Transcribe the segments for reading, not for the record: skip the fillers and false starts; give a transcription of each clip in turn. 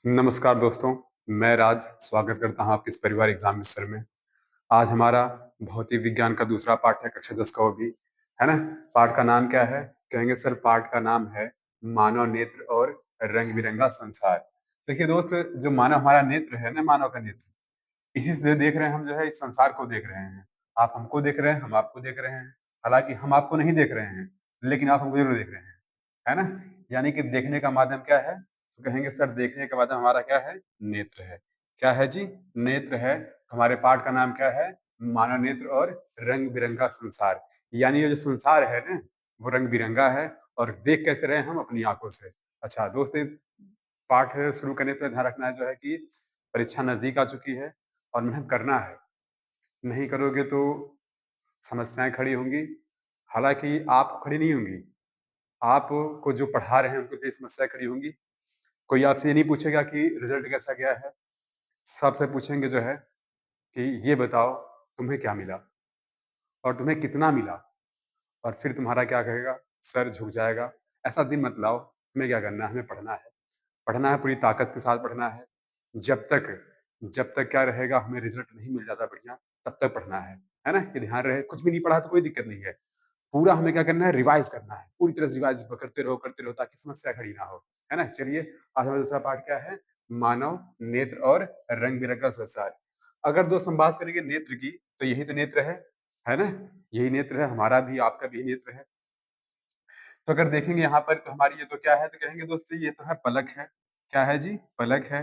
नमस्कार दोस्तों, मैं राज स्वागत करता हूँ आपके इस परिवार एग्जाम मिस्टर में। आज हमारा भौतिक विज्ञान का दूसरा पाठ है कक्षा 10 का वो भी, है ना? पाठ का नाम क्या है? कहेंगे सर पाठ का नाम है मानव नेत्र और रंग-बिरंगा संसार। देखिए दोस्त, जो मानव हमारा नेत्र है ना, मानव का नेत्र, इसी से देख रहे हैं हम जो है इस संसार को देख रहे हैं। आप हमको देख रहे हैं, हम आपको देख रहे हैं। हालाँकि हम आपको नहीं देख रहे हैं, लेकिन आप हमको ज़रूर देख रहे हैं। है ना? यानी कि देखने का माध्यम क्या है? तो कहेंगे सर देखने का माध्यम हमारा क्या है? नेत्र है। क्या है जी? नेत्र है। हमारे पाठ का नाम क्या है? मानव नेत्र और रंग-बिरंगा संसार। यानी ये जो संसार है ना, वो रंग-बिरंगा है और देख कैसे रहे हैं हम? अपनी आँखों से। अच्छा दोस्त, पाठ शुरू करने पे ध्यान रखना है जो है कि परीक्षा नज़दीक आ चुकी है और मेहनत करना है। नहीं करोगे तो समस्याएँ खड़ी होंगी। हालाँकि आप खड़ी नहीं होंगी, आपको जो पढ़ा रहे हैं उनको तो ये समस्या खड़ी होंगी। कोई आपसे ये नहीं पूछेगा कि रिज़ल्ट कैसा गया है? सबसे पूछेंगे जो है कि ये बताओ तुम्हें क्या मिला? और तुम्हें कितना मिला? और फिर तुम्हारा क्या कहेगा? सर झुक जाएगा। ऐसा दिन मत लाओ, तुम्हें क्या करना है? हमें पढ़ना है। पढ़ना है, पूरी ताकत के साथ पढ़ना है। जब तक जब तक क्या रहेगा हमें रिज़ल्ट नहीं मिल जाता बढ़िया, तब तक पढ़ना है ना? ये ध्यान रहे, कुछ भी नहीं पढ़ा तो कोई दिक्कत नहीं है। पूरा हमें क्या करना है? रिवाइज़ करना है। पूरी तरह से रिवाइज़ करते रहो ताकि समस्या खड़ी ना हो। है ना? चलिए, आज हमारा दूसरा पाठ क्या है? मानव नेत्र और रंग-बिरंगा संसार। अगर दोस्त हम बात करेंगे नेत्र की, तो यही तो नेत्र है ना? यही नेत्र है, हमारा भी, आपका भी नेत्र है। तो अगर देखेंगे यहाँ पर तो हमारी ये तो क्या है? तो कहेंगे दोस्तों ये तो है पलक है। क्या है जी? पलक है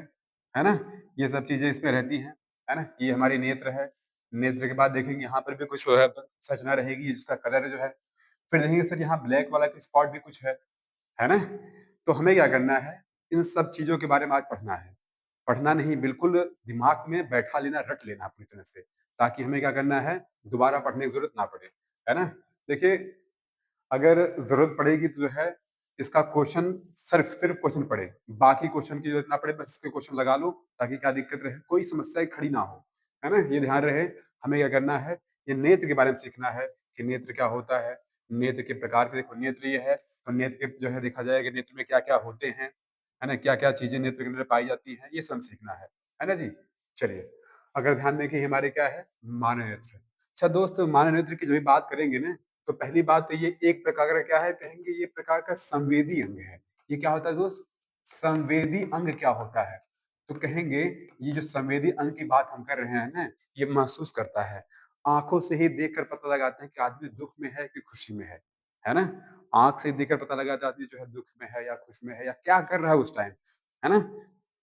ना? ये सब चीज़ें इसमें रहती हैं, है ना? ये हमारी नेत्र है। नेत्र के बाद देखेंगे यहाँ पर भी कुछ जो है संरचना रहेगी जिसका कलर जो है। फिर देखेंगे सर यहाँ ब्लैक वाला कुछ स्पॉट भी कुछ है ना? तो हमें क्या करना है? इन सब चीज़ों के बारे में आज पढ़ना है। पढ़ना नहीं, बिल्कुल दिमाग में बैठा लेना, रट लेना पूरी तरह से, ताकि हमें क्या करना है? दोबारा पढ़ने की ज़रूरत ना पड़े, है ना? देखिए, अगर ज़रूरत पड़ेगी तो जो है इसका क्वेश्चन सिर्फ़ क्वेश्चन पढ़े, बाकी क्वेश्चन की ज़रूरत ना पड़े, बस इसके क्वेश्चन लगा लो ताकि क्या दिक्कत रहे, कोई समस्या खड़ी ना हो, है ना? ये ध्यान रहे, हमें क्या करना है? ये नेत्र के बारे में सीखना है कि नेत्र क्या होता है? नेत्र के प्रकार के देखो नेत्र ये है, तो नेत्र के जो है देखा जाए कि नेत्र में क्या-क्या होते हैं, है ना? क्या-क्या चीज़ें नेत्र के अंदर पाई जाती हैं, ये सब सीखना है ना जी? चलिए, अगर ध्यान दें कि हमारे क्या है? मानव नेत्र। अच्छा दोस्त, मानव नेत्र की जो भी बात करेंगे ना, तो पहली बात तो ये एक प्रकार का क्या है? कहेंगे ये प्रकार का संवेदी अंग है। ये क्या होता है दोस्त? संवेदी अंग क्या होता है? तो कहेंगे ये जो संवेदी अंग की बात हम कर रहे हैं ना, ये महसूस करता है। आँखों से ही देखकर पता लगाते हैं कि आदमी दुःख में है कि खुशी में है ना? आँख से देखकर पता लगाता है आदमी जो है दुःख में है या खुश में है या क्या कर रहा है उस टाइम, है ना?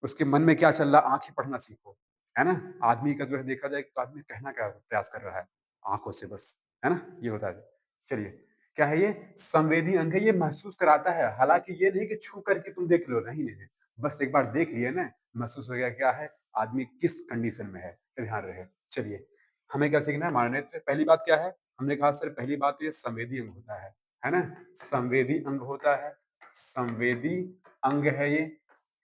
उसके मन में क्या चल रहा है, आँखें पढ़ना सीखो, है ना? आदमी का जो है देखा जाए तो आदमी कहना क्या प्रयास कर रहा है? आँखों से बस, है ना? ये होता है। चलिए, क्या है ये? संवेदी अंग है, ये महसूस कराता है। हालाँकि ये नहीं कि छू करके तुम देख लो, नहीं, नहीं, नहीं। बस एक बार देख लिए ना, महसूस हो गया क्या है, आदमी किस कंडीशन में है, ये ध्यान रहे। चलिए, हमें क्या सीखना है? माननेत्र। पहली बात क्या है? हमने कहा सर पहली बात तो ये संवेदी अंग होता है ना? संवेदी अंग होता है, संवेदी अंग है ये।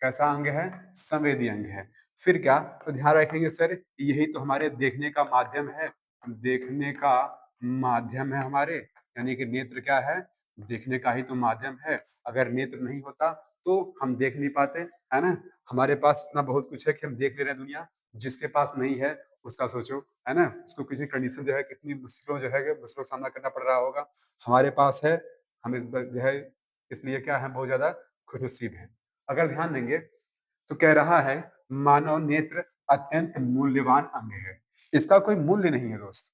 कैसा अंग है? संवेदी अंग है। फिर क्या? तो ध्यान रखेंगे सर, यही तो हमारे देखने का माध्यम है। देखने का माध्यम है हमारे, यानी कि नेत्र क्या है? देखने का ही तो माध्यम है। अगर नेत्र नहीं होता तो हम देख नहीं पाते, है ना? हमारे पास इतना बहुत कुछ है कि हम देख ले रहे हैं दुनिया, जिसके पास नहीं है उसका सोचो, है ना? उसको किसी कंडीशन जो है कितनी मुश्किलों जो है कि मुश्किलों का सामना करना पड़ रहा होगा। हमारे पास है, हम इस ब जो है इसलिए क्या है बहुत ज़्यादा खुशनसीब हैं। अगर ध्यान देंगे तो कह रहा है मानव नेत्र अत्यंत मूल्यवान अंग है। इसका कोई मूल्य नहीं है दोस्त।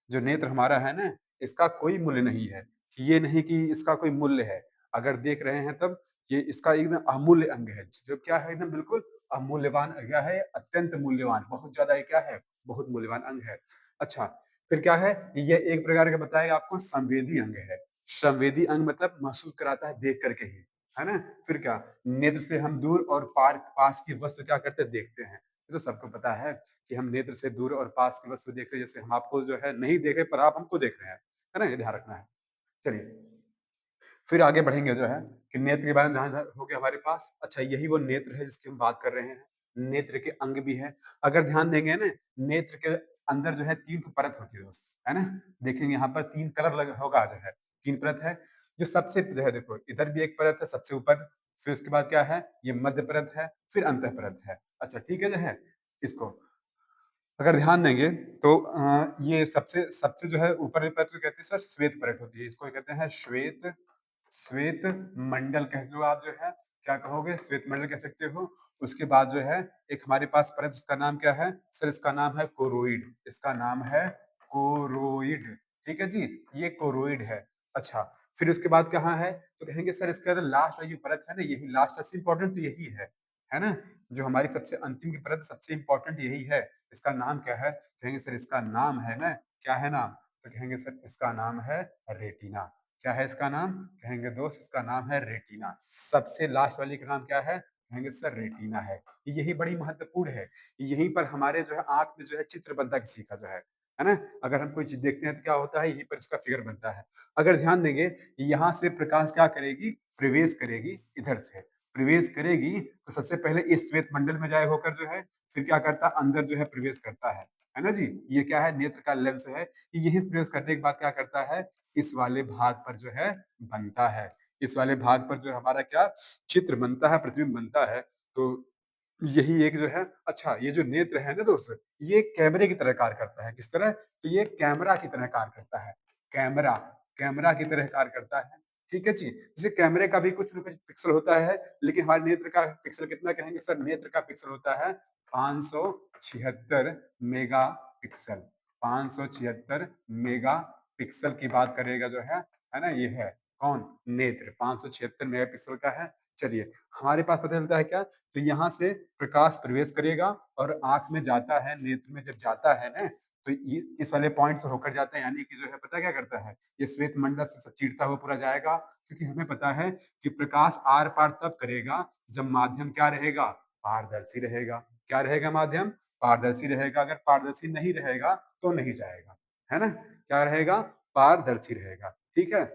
जो नेत्र हमारा है ना, इसका कोई मूल्य नहीं है, कि ये नहीं कि इसका कोई मूल्य है। अगर देख रहे हैं तब ये इसका एकदम अमूल्य अंग है, जो क्या है एकदम बिल्कुल अमूल्यवान क्या है, अत्यंत मूल्यवान, बहुत ज़्यादा ये क्या है, बहुत मूल्यवान अंग है। अच्छा, फिर क्या है, ये एक प्रकार का बताया आपको संवेदी अंग है। संवेदी अंग मतलब महसूस कराता है देख कर के ही, है ना? फिर क्या, नेत्र से हम दूर और पास की वस्तु क्या करते हैं, देखते हैं। ये तो सबको पता है। कि हम नेत्र से दूर और पास की वस्तु देख रहे हैं, जैसे हम आपको जो है नहीं देख रहे पर आप हमको देख रहे हैं, है ना? ये ध्यान रखना है। चलिए, फिर आगे बढ़ेंगे जो है कि नेत्र के बारे में ध्यान हो गया हमारे पास। अच्छा, यही वो नेत्र है जिसकी हम बात कर रहे हैं। नेत्र के अंग भी हैं। अगर ध्यान देंगे ना, नेत्र के अंदर जो है 3 परत होती है दोस्त, है ना? देखेंगे यहाँ पर 3 कलर लग होगा जो है, 3 परत है। जो सबसे जो है देखो, इधर भी एक परत है सबसे ऊपर, फिर उसके बाद क्या है, ये मध्य परत है, फिर अंतः परत है। अच्छा ठीक है जो है, इसको अगर ध्यान देंगे तो ये सबसे सबसे जो है ऊपर वाली परत को कहते हैं सर श्वेत परत होती है। इसको कहते हैं श्वेत श्वेत मंडल कह लो आप जो है, क्या कहोगे? श्वेत मंडल कह सकते हो। उसके बाद जो है एक हमारे पास परत, उसका नाम क्या है? सर इसका नाम है कोरोइड। इसका नाम है कोरोइड। ठीक है जी, ये कोरोइड है। अच्छा, फिर उसके बाद कहाँ है? तो कहेंगे सर इसके अंदर लास्ट वाली जो परत है ना, यही लास्ट, सबसे इम्पोर्टेंट तो यही है ना? जो हमारी सबसे अंतिम की परत, सबसे इम्पोर्टेंट यही है। इसका नाम क्या है? कहेंगे सर इसका नाम है ना, क्या है नाम? तो कहेंगे सर इसका नाम है रेटिना। क्या है इसका नाम? कहेंगे दोस्त इसका नाम है रेटिना। सबसे लास्ट वाली का नाम क्या है? कहेंगे सर रेटिना है। यही बड़ी महत्वपूर्ण है। यहीं पर हमारे जो है आंख में जो है चित्र बनता किसी का जो है ना? अगर हम कोई चीज देखते हैं तो क्या होता है, यहीं पर इसका फिगर बनता है। अगर ध्यान देंगे, यहाँ से प्रकाश क्या करेगी? प्रवेश करेगी इधर से। प्रवेश करेगी तो सबसे पहले इस श्वेत मंडल में जाए होकर जो है, फिर क्या करता है, अंदर जो है प्रवेश करता है ना जी? ये क्या है? नेत्र का लेंस है। यही प्रवेश करने के बाद क्या करता है, इस वाले भाग पर जो है बनता है। इस वाले भाग पर जो हमारा क्या चित्र बनता है, प्रतिबिंब बनता है। तो यही एक जो है, अच्छा ये जो नेत्र है ना दोस्त, ये कैमरे की तरह कार्य करता है। किस तरह? तो ये कैमरा की तरह कार्य करता है। कैमरा, कैमरा की तरह कार्य करता है। ठीक है जी। जैसे कैमरे का भी कुछ न कुछ पिक्सल होता है, लेकिन हमारे नेत्र का पिक्सल कितना कहेंगे सर? नेत्र का पिक्सल होता है 576 मेगापिक्सल। 576 मेगापिक्सल की बात करेगा जो है ना? ये है कौन? नेत्र 576 मेगापिक्सल का है। चलिए, हमारे पास पता चलता है क्या? तो यहाँ से प्रकाश प्रवेश करेगा और आंख में जाता है, नेत्र में जब जाता है ना, तो ये इस वाले पॉइंट से होकर जाता है, यानी कि जो है पता क्या करता है, ये श्वेत मंडल से चीरता हुआ पूरा जाएगा। क्योंकि हमें पता है कि प्रकाश आर पार तब करेगा जब माध्यम क्या रहेगा? पारदर्शी रहेगा। क्या रहेगा माध्यम? पारदर्शी रहेगा। अगर पारदर्शी नहीं रहेगा तो नहीं जाएगा, है ना? क्या रहेगा? पारदर्शी रहेगा। ठीक है,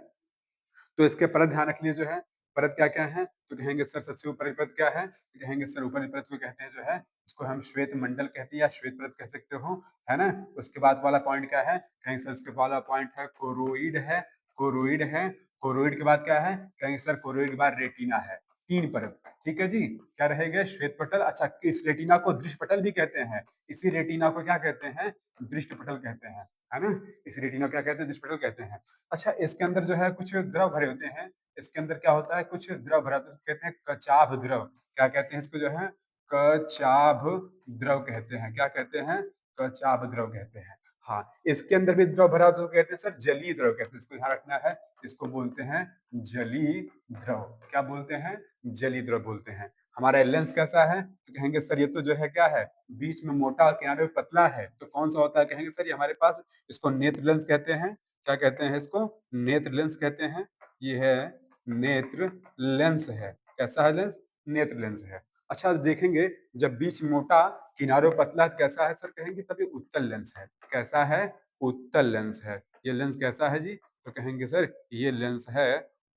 तो इसके परत ध्यान रख लिए जो है, परत क्या क्या है? तो कहेंगे सर सबसे ऊपर की परत क्या है? तो कहेंगे सर ऊपर की परत को कहते हैं जो है, इसको हम श्वेत मंडल कहते हैं या श्वेत परत कह सकते हो, है ना? उसके बाद वाला पॉइंट क्या है? कहेंगे सर उसके वाला पॉइंट है कोरोइड है। कोरोइड है। कोरोइड के बाद क्या है? कहेंगे सर कोरोइड के बाद रेटिना है। तीन परत। ठीक है जी, क्या रहेगा? श्वेत पटल। अच्छा, इस रेटिना को दृष्ट पटल भी कहते हैं। इसी रेटिना को क्या कहते हैं? दृष्ट पटल कहते हैं, है ना? इस रेटिना को क्या कहते हैं? दृष्ट पटल कहते हैं। अच्छा, इसके अंदर जो है कुछ द्रव भरे होते हैं। इसके अंदर क्या होता है? कुछ द्रव भरा, तो कहते हैं कचाभ द्रव। क्या कहते हैं इसको जो है? कचाभ द्रव कहते हैं। क्या कहते हैं? कचाभ द्रव कहते हैं। हाँ, इसके अंदर भी द्रव भरा तो कहते हैं सर जलीय द्रव कहते हैं। इसको ध्यान रखना है, इसको बोलते हैं जलीय द्रव। क्या बोलते हैं? जलीय द्रव बोलते हैं। हमारा लेंस कैसा है? तो कहेंगे सर ये तो जो है क्या है? बीच में मोटा, किनारे पे पतला है। तो कौन सा होता है? कहेंगे सर ये हमारे पास, इसको नेत्र लेंस कहते हैं। क्या कहते हैं इसको? नेत्र लेंस कहते हैं। ये है नेत्र लेंस है। कैसा है लेंस? नेत्र लेंस है। अच्छा देखेंगे, जब बीच मोटा किनारों पतला कैसा है सर? कहेंगे तब ये उत्तल लेंस है। कैसा है? उत्तल लेंस है। ये लेंस कैसा है जी? तो कहेंगे सर ये लेंस है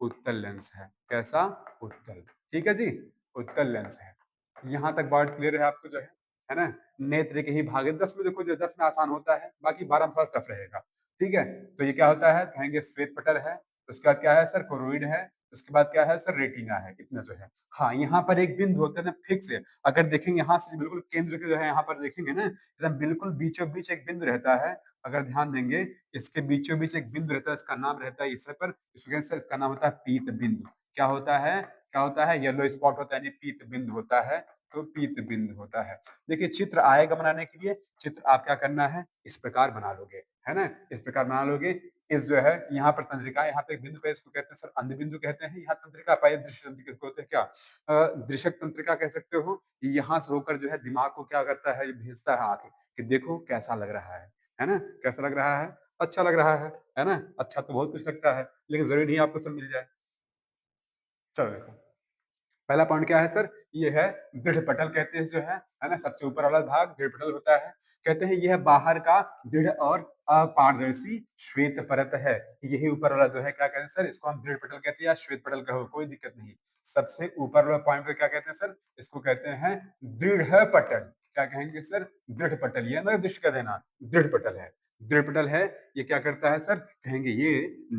उत्तल लेंस है। कैसा? उत्तल। ठीक है जी, उत्तल लेंस है। यहाँ तक बात क्लियर है आपको जो है ना? नेत्र के ही भाग है। 10 में देखो, जो 10 में आसान होता है, बाकी 12 में थोड़ा टफ रहेगा। ठीक है, तो ये क्या होता है? कहेंगे श्वेत पटल है। उसके बाद क्या है सर? कोरोइड है। उसके बाद क्या है सर? रेटिना है। इतना जो है, हाँ यहाँ पर एक बिंदु होता है ना फिक्स है। अगर देखेंगे यहाँ से बिल्कुल केंद्र के जो है, यहाँ पर देखेंगे ना, एकदम बिल्कुल बीचों बीच एक बिंदु रहता है। अगर ध्यान देंगे, इसके बीचों बीच एक बिंदु रहता है, इसका नाम रहता है इस पर, इसका नाम होता है पीत बिंदु। क्या होता है? क्या होता है? येलो स्पॉट होता है, यानी पीत बिंदु होता है। तो पीत बिंदु होता है। देखिए चित्र आएगा बनाने के लिए, चित्र आप क्या करना है? इस प्रकार बना लोगे, है ना? इस प्रकार बना लोगे। इस जो है यहाँ पर तंत्रिका, यहाँ पे एक बिंदु पे, इसको कहते हैं सर अंध बिंदु कहते हैं। यहाँ तंत्रिका पाए, दृश्य तंत्रिका इसको होते हैं क्या? दृश्यक तंत्रिका कह सकते हो। यहाँ से होकर जो है दिमाग को क्या करता है? ये भेजता है आंख, कि देखो कैसा लग रहा है ना? कैसा लग रहा है? अच्छा लग रहा है ना? अच्छा तो बहुत कुछ लगता है, लेकिन जरूरी नहीं आपको सब मिल जाए। चलो देखो, पहला पॉइंट क्या है सर? ये है दृढ़ पटल कहते हैं जो है ना? सबसे ऊपर वाला भाग दृढ़ पटल होता है। कहते हैं यह बाहर का दृढ़ और अपारदर्शी श्वेत परत है। यही ऊपर वाला जो है, क्या कहते हैं सर? इसको हम दृढ़ पटल कहते हैं या श्वेत पटल कहो, कोई दिक्कत नहीं। सबसे ऊपर वाला पॉइंट को क्या कहते हैं सर? इसको कहते हैं दृढ़ पटल। क्या कहेंगे सर? दृढ़ पटल। ये ना दृश्य का देना, दृढ़ पटल है। दृढ़ पटल है। ये क्या करता है सर? कहेंगे ये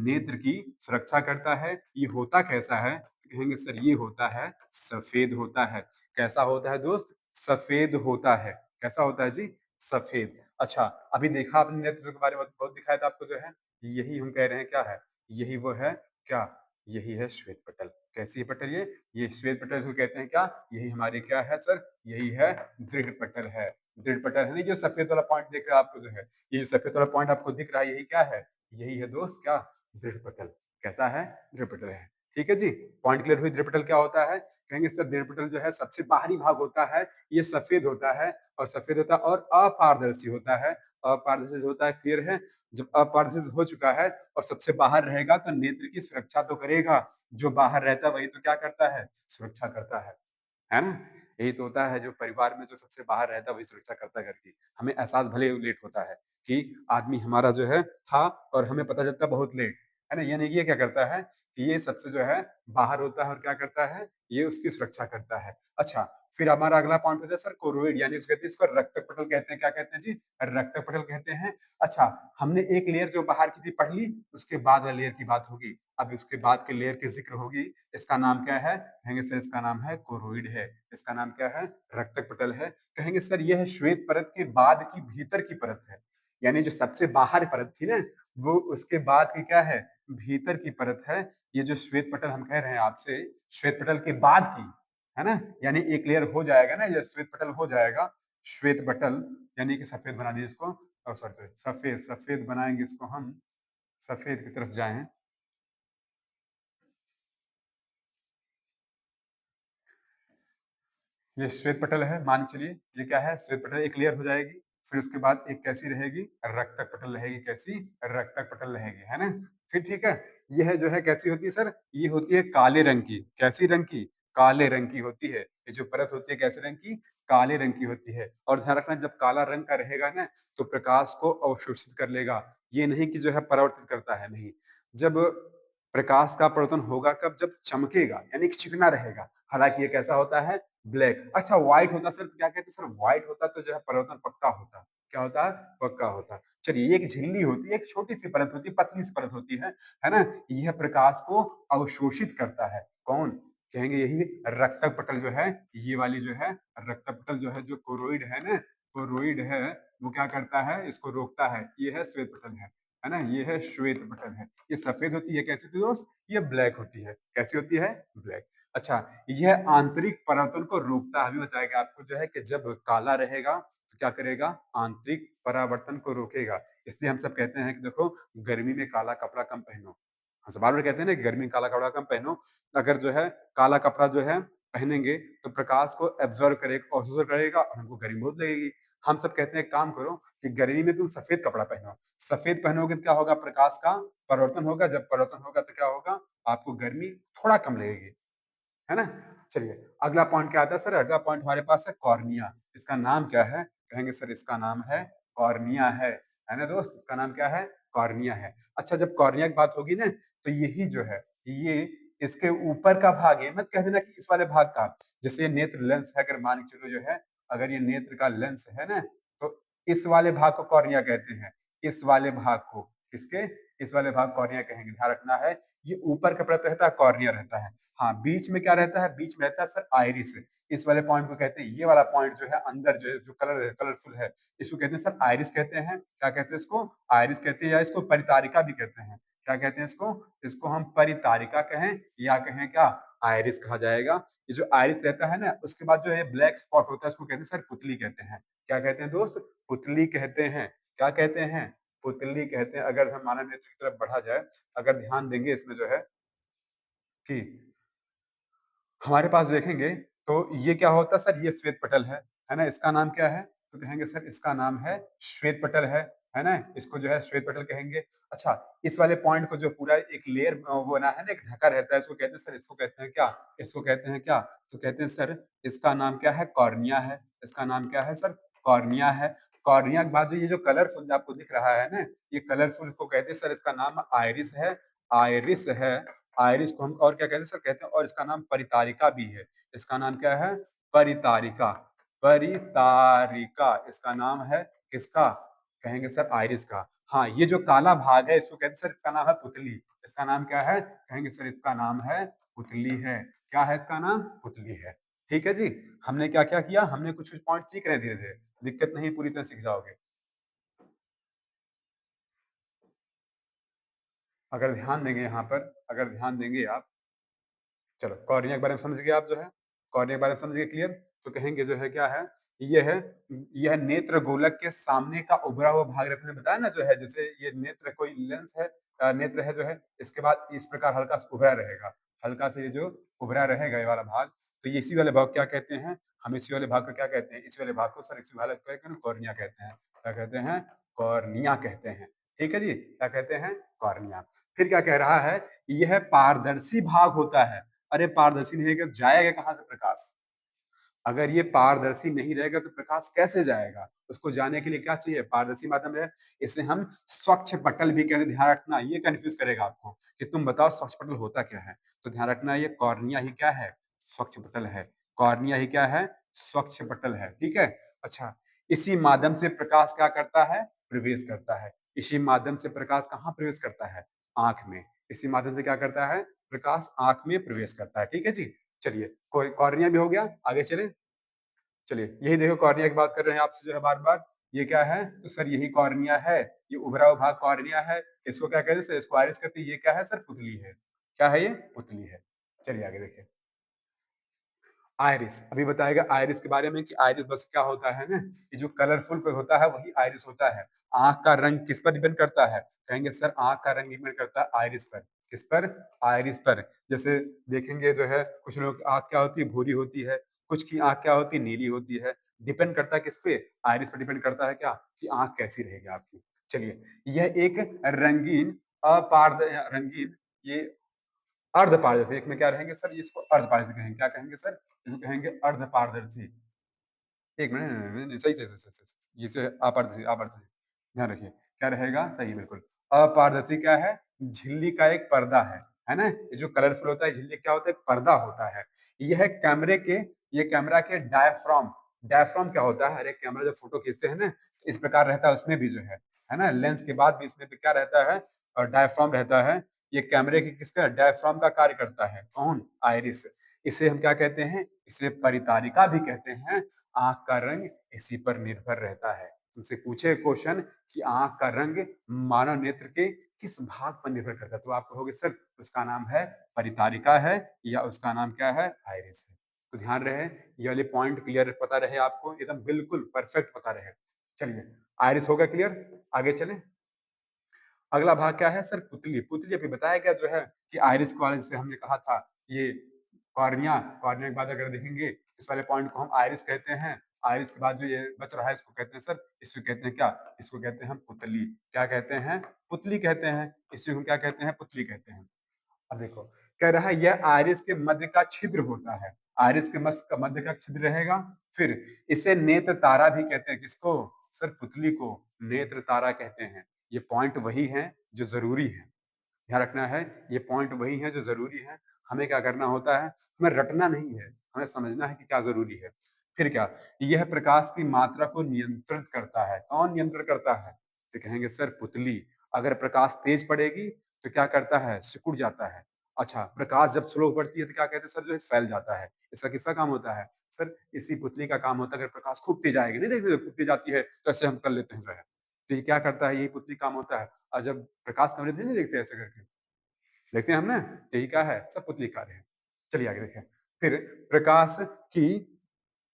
नेत्र की सुरक्षा करता है। ये होता कैसा है? कहेंगे सर ये होता है सफेद होता है। कैसा होता है दोस्त? सफेद होता है। कैसा होता है जी? सफेद। अच्छा, अभी देखा आपने नेत्र के बारे में बहुत दिखाया था आपको जो है, यही हम कह रहे हैं क्या है? यही वो है क्या? यही है श्वेत पटल। कैसी है पटल ये? ये श्वेत पटल इसको कहते हैं क्या? यही हमारी क्या है सर? यही है दृढ़ पटल है। दृढ़ पटल है नहीं, जो सफेद वाला पॉइंट दिख रहा है आपको जो है, ये जो सफेद वाला पॉइंट आपको दिख रहा है यही क्या है? यही है दोस्त क्या? दृढ़ पटल। कैसा है? दृढ़ पटल है। ठीक है जी। पॉइंट क्लियर हुई? दृढ़ पटल क्या होता है? कहेंगे सर दृढ़ पटल जो है सबसे बाहरी भाग होता है, ये सफेद होता है, और सफेद होता है और अपारदर्शी होता है। अपारदर्शी होता है, क्लियर है? जब अपारदर्शी हो चुका है और सबसे बाहर रहेगा तो नेत्र की सुरक्षा तो करेगा। जो बाहर रहता है वही तो क्या करता है? सुरक्षा करता है ना? यही तो होता है, जो परिवार में जो सबसे बाहर रहता है वही सुरक्षा करता है घर की। हमें एहसास भले ही लेट होता है कि आदमी हमारा जो है था, और हमें पता चलता है बहुत लेट, है ना? ये नहीं, ये क्या करता है कि ये सबसे जो है बाहर होता है और क्या करता है? ये उसकी सुरक्षा करता है। अच्छा, फिर हमारा अगला पॉइंट होता है सर कोरोइड, यानी उसको कहते हैं, इसको रक्तक पटल कहते हैं। क्या कहते हैं जी? रक्तक पटल कहते हैं। अच्छा, हमने एक लेयर जो बाहर की थी पढ़ ली, उसके बाद वाली लेयर की बात होगी। अब उसके बाद के लेयर की जिक्र होगी। इसका नाम क्या है? कहेंगे सर इसका नाम है कोरोइड है। इसका नाम क्या है? रक्तक पटल है। कहेंगे सर यह है श्वेत परत के बाद की भीतर की परत है। यानी जो सबसे बाहर परत थी ना, वो उसके बाद की क्या है? भीतर की परत है। ये जो श्वेत पटल हम कह रहे हैं आपसे, श्वेत पटल के बाद की, है ना? यानी एक लेयर हो जाएगा ना, ये श्वेत पटल हो जाएगा। श्वेत पटल यानी कि सफेद बना दिए इसको, सॉरी सफेद, सफेद बनाएंगे इसको हम, सफेद की तरफ जाएं। ये श्वेत पटल है, मान चलिए ये क्या है? श्वेत पटल एक लेयर हो जाएगी। फिर उसके बाद एक कैसी रहेगी? रक्तक पटल रहेगी। कैसी? रक्तक पटल रहेगी, है ना? फिर ठीक है। यह जो है कैसी होती है सर? ये होती है काले रंग की। कैसी रंग की? काले रंग की होती है। ये जो परत होती है कैसे रंग की? काले रंग की होती है। और ध्यान रखना, जब काला रंग का रहेगा ना, तो प्रकाश को अवशोषित कर लेगा। ये नहीं कि जो है परावर्तित करता है, नहीं। जब प्रकाश का परावर्तन होगा कब? जब चमकेगा, यानी कि चिकना रहेगा। हालांकि ये कैसा होता है? ब्लैक। अच्छा, व्हाइट होता सर तो क्या कहते हैं? सर व्हाइट होता तो जो है परिवर्तन पक्का होता। क्या होता? पक्का होता। चलिए, ये एक झिल्ली होती है, एक छोटी सी परत होती है, पतली सी परत होती है ना? यह प्रकाश को अवशोषित करता है। कौन? कहेंगे यही रक्तक पटल जो है, ये वाली जो है रक्तक पटल जो है, जो कोरोइड है ना, कोरोइड है, वो क्या करता है? इसको रोकता है। ये है श्वेत पटल है ना? ये है श्वेत पटल है। ये सफेद होती है, कैसी होती है दोस्त? ये ब्लैक होती है। कैसी होती है? ब्लैक। अच्छा, यह आंतरिक परावर्तन को रोकता है। अभी बताएगा आपको जो है कि जब काला रहेगा तो क्या करेगा? आंतरिक परावर्तन को रोकेगा। इसलिए हम सब कहते हैं कि देखो, गर्मी में काला कपड़ा कम पहनो। हम सब बार बार कहते हैं ना, गर्मी में काला कपड़ा कम पहनो। अगर जो है काला कपड़ा जो है पहनेंगे तो प्रकाश को एब्जॉर्व करेगा, अब्जॉर्व करेगा, और हमको गर्मी बहुत लगेगी। हम सब कहते हैं काम करो कि गर्मी में तुम सफेद कपड़ा पहनो। सफेद पहनोगे तो क्या होगा? प्रकाश का परिवर्तन होगा। जब परिवर्तन होगा तो क्या होगा? आपको गर्मी थोड़ा कम लगेगी, है ना? चलिए, अगला पॉइंट क्या आता है सर? अगला पॉइंट हमारे पास है कॉर्निया। इसका नाम क्या है? कहेंगे सर इसका नाम है कॉर्निया है ना दोस्त? इसका नाम क्या है? कॉर्निया है। अच्छा, जब कॉर्निया की बात होगी ना, तो यही जो है, ये इसके ऊपर का भाग है। मत कह देना कि इस वाले भाग का। जैसे ये नेत्र लेंस है, अगर मान के चलो जो है, अगर ये नेत्र का लेंस है ना, तो इस वाले भाग को कॉर्निया कहते हैं। इस वाले भाग को, किसके? इस वाले भाग कॉर्निया कहेंगे। ध्यान रखना है, ये ऊपर का परत रहता है, कॉर्निया रहता है। हाँ, बीच में क्या रहता है? बीच में रहता है सर आइरिस। इस वाले पॉइंट को कहते हैं, ये वाला पॉइंट जो है अंदर जो है, जो कलर है, कलरफुल है, इसको कहते हैं सर आइरिस कहते हैं। क्या कहते हैं इसको? आइरिस कहते हैं, या इसको परितारिका भी कहते हैं। क्या कहते हैं इसको? इसको हम परितारिका कहें या कहें क्या? आइरिस कहा जाएगा। ये जो आइरिस रहता है ना, उसके बाद जो है ब्लैक स्पॉट होता है, इसको कहते हैं सर पुतली कहते हैं। क्या कहते हैं दोस्त? पुतली कहते हैं। क्या कहते हैं? पुतली कहते हैं। अगर हम मानव नेत्र की तरफ बढ़ा जाए, अगर ध्यान देंगे इसमें जो है कि हमारे पास देखेंगे तो ये क्या होता है सर? ये श्वेत पटल है ना? इसका नाम क्या है? तो कहेंगे सर इसका नाम है श्वेत पटल है ना? इसको जो है श्वेत पटल कहेंगे। अच्छा, इस वाले पॉइंट को जो पूरा एक लेयर बना है ना, एक ढका रहता है, इसको कहते हैं सर, इसको कहते हैं क्या? इसको कहते हैं क्या? तो कहते हैं सर इसका नाम क्या है? कॉर्निया है। इसका नाम क्या है सर? कॉर्निया है। कॉर्निया के बाद जो ये जो कलरफुल आपको दिख रहा है ना, ये कलरफुल को कहते हैं सर, इसका नाम आइरिस है। आइरिस है। आइरिस को हम और क्या कहते हैं सर? कहते हैं, और इसका नाम परितारिका भी है। इसका नाम क्या है? परितारिका। परितारिका इसका नाम है। किसका? कहेंगे सर आइरिस का। हाँ, ये जो काला भाग है इसको कहते हैं सर, इसका नाम है पुतली। इसका नाम क्या है? कहेंगे सर इसका नाम है पुतली है। क्या है इसका नाम? पुतली है। ठीक है जी। हमने क्या-क्या किया? हमने कुछ-कुछ पॉइंट सीख रहे हैं धीरे-धीरे। दिक्कत नहीं, पूरी तरह सीख जाओगे। अगर ध्यान देंगे यहाँ पर, अगर ध्यान देंगे आप, चलो कॉर्निया के बारे में समझ गए आप जो है, कॉर्निया के बारे में समझ गए क्लियर? तो कहेंगे जो है क्या है, ये है यह नेत्र गोलक के सामने का उभरा हुआ भाग रहता है। मैंने बताया ना जो है, जैसे ये नेत्र कोई लेंस है, नेत्र है जो है, इसके बाद इस प्रकार हल्का सा उभरा रहेगा, हल्का सा ये जो उभरा रहेगा ये वाला भाग, तो ये इसी वाले भाग को क्या कहते हैं? हम इसी वाले भाग को क्या कहते हैं? इसी वाले भाग को सर इसी वाले को क्या कॉर्निया कहते हैं। क्या कहते हैं? कॉर्निया कहते हैं। ठीक है जी? क्या कहते हैं? कॉर्निया। फिर क्या कह रहा है? यह पारदर्शी भाग होता है। अरे पारदर्शी नहीं रहेगा, जाएगा कहाँ से प्रकाश? अगर ये पारदर्शी नहीं रहेगा तो प्रकाश कैसे जाएगा? उसको जाने के लिए क्या चाहिए? पारदर्शी माध्यम है। इसे हम स्वच्छ पटल भी कहते हैं। ध्यान रखना, ये कन्फ्यूज करेगा आपको कि तुम बताओ स्वच्छ पटल होता क्या है? तो ध्यान रखना, ये कॉर्निया ही क्या है? स्वच्छ पटल है। कॉर्निया ही क्या है? स्वच्छ पटल है। ठीक है? अच्छा, इसी माध्यम से प्रकाश क्या करता है? प्रवेश करता है। इसी माध्यम से प्रकाश कहाँ प्रवेश करता है? आंख में। इसी माध्यम से क्या करता है? प्रकाश आंख में प्रवेश करता है। ठीक है जी? चलिए, कोई कॉर्निया भी हो गया, आगे चले। चलिए, यही देखो कॉर्निया की बात कर रहे हैं आपसे जो है बार-बार। ये क्या है? तो सर यही कॉर्निया है। ये उभरा हुआ भाग कॉर्निया है। इसको क्या कहते हैं? सर इसको आइरिस कहते हैं। ये क्या है सर? पुतली है। क्या है ये? पुतली है। चलिए आगे देखिए। आइरिस, अभी बताएगा आइरिस के बारे में कि आइरिस बस क्या होता है ना, ये जो कलरफुल पे होता है वही आइरिस होता है। आँख का रंग किस पर डिपेंड करता है? कहेंगे सर आँख का रंग डिपेंड करता है आइरिस पर। किस पर? आइरिस पर। जैसे देखेंगे जो है कुछ लोगों की आँख क्या होती है? भूरी होती है, कुछ की आँख क्या होती है? नीली होती है। डिपेंड करता है किस पे? आइरिस पे डिपेंड करता है क्या? कि आँख कैसी रहेगी आपकी। चलिए, यह एक रंगीन रंगीन ये अर्धपारदर्शी, एक में क्या रहेंगे सर? इसको अर्धपारदर्शी कहेंगे। क्या कहेंगे सर? इसको कहेंगे अर्धपारदर्शी। एक मिनट, नहीं, नहीं, सही, सही, सही, सही, सही। जिसे अपारदर्शी, अपारदर्शी। ध्यान रखिए, क्या रहेगा? सही बिल्कुल। अपारदर्शी क्या है? झिल्ली का एक पर्दा है ना? ये जो कलरफुल होता है, झिल्ली क्या होता है? एक पर्दा होता है। यह कैमरे के ये कैमरा के डायाफ्राम डायाफ्राम क्या होता है? अरे कैमरा जब फोटो खींचते हैं ना, तो इस प्रकार रहता है उसमें भी जो है ना? लेंस के बाद भी इसमें भी क्या रहता है? डायाफ्राम रहता है। ये कैमरे की किसका? डायाफ्राम का कार्य करता है। कौन? आइरिस। इसे हम क्या कहते हैं? इसे परितारिका भी कहते हैं। आँख का रंग इसी पर निर्भर रहता है। तुमसे पूछे क्वेश्चन कि आँख का रंग मानव नेत्र के किस भाग पर निर्भर करता है? तो आप कहोगे सर उसका नाम है परितारिका है या उसका नाम क्या है? आइरिस है। तो ध्यान रहे, ये वाले पॉइंट क्लियर पता रहे आपको, एकदम बिल्कुल परफेक्ट पता रहे। चलिए, आइरिस हो गया क्लियर? आगे चलें। अगला भाग क्या है सर? पुतली। पुतली अभी बताया गया जो है कि आइरिस को जैसे हमने कहा था, ये कॉर्निया, कॉर्निया के बाद अगर देखेंगे इस वाले पॉइंट को हम आइरिस कहते हैं। आइरिस के बाद जो ये बच रहा है इसको कहते हैं सर, इसको कहते हैं क्या? इसको कहते हैं हम पुतली। क्या कहते हैं? पुतली कहते हैं। इसी को हम क्या कहते हैं? पुतली कहते हैं। अब देखो, कह रहा है यह आइरिस के मध्य का छिद्र होता है। आइरिस के मध्य का छिद्र रहेगा। फिर इसे नेत्र तारा भी कहते हैं। किसको? सर पुतली को नेत्र तारा कहते हैं। ये पॉइंट वही है जो जरूरी है। ध्यान रखना है, ये पॉइंट वही है जो जरूरी है। हमें क्या करना होता है? हमें रटना नहीं है, हमें समझना है कि क्या जरूरी है। फिर क्या? यह प्रकाश की मात्रा को नियंत्रित करता है। कौन नियंत्रण करता है? तो कहेंगे सर पुतली। अगर प्रकाश तेज पड़ेगी तो क्या करता है? सिकुड़ जाता है। अच्छा, प्रकाश जब स्लो पड़ती है तो क्या कहते हैं सर? जो है फैल जाता है। इसका किसका काम होता है? सर इसी पुतली का काम होता है। अगर प्रकाश खूब तेज आएगी, नहीं देखते खूब तेज आती है तो ऐसे हम कर लेते हैं जो है। तो ये क्या करता है? यही पुतली काम होता है। और जब प्रकाश कमरे नहीं देखते ऐसे करके, देखते हैं हम ना, तो यही क्या है? सब पुतली कार्य है। चलिए आगे देखें। फिर प्रकाश की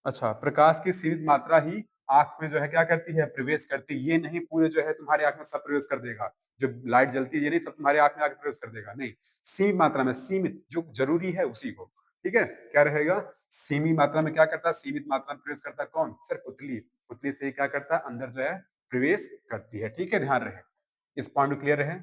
अच्छा, प्रकाश की सीमित मात्रा ही आँख में जो है क्या करती है? प्रवेश करती है। ये नहीं पूरे जो है तुम्हारे आँख में सब प्रवेश कर देगा। जो लाइट जलती है ये नहीं सब तुम्हारे आँख में आके प्रवेश कर देगा, नहीं। सीमित मात्रा में, सीमित जो ज़रूरी है उसी को, ठीक है? क्या रहेगा? सीमित मात्रा में क्या करता है? सीमित मात्रा में प्रवेश करता है कौन? सर पुतली। पुतली से ही क्या करता है? अंदर जो है प्रवेश करती है, ठीक है? ध्यान रहे। इस पॉइंट को क्लियर रहे?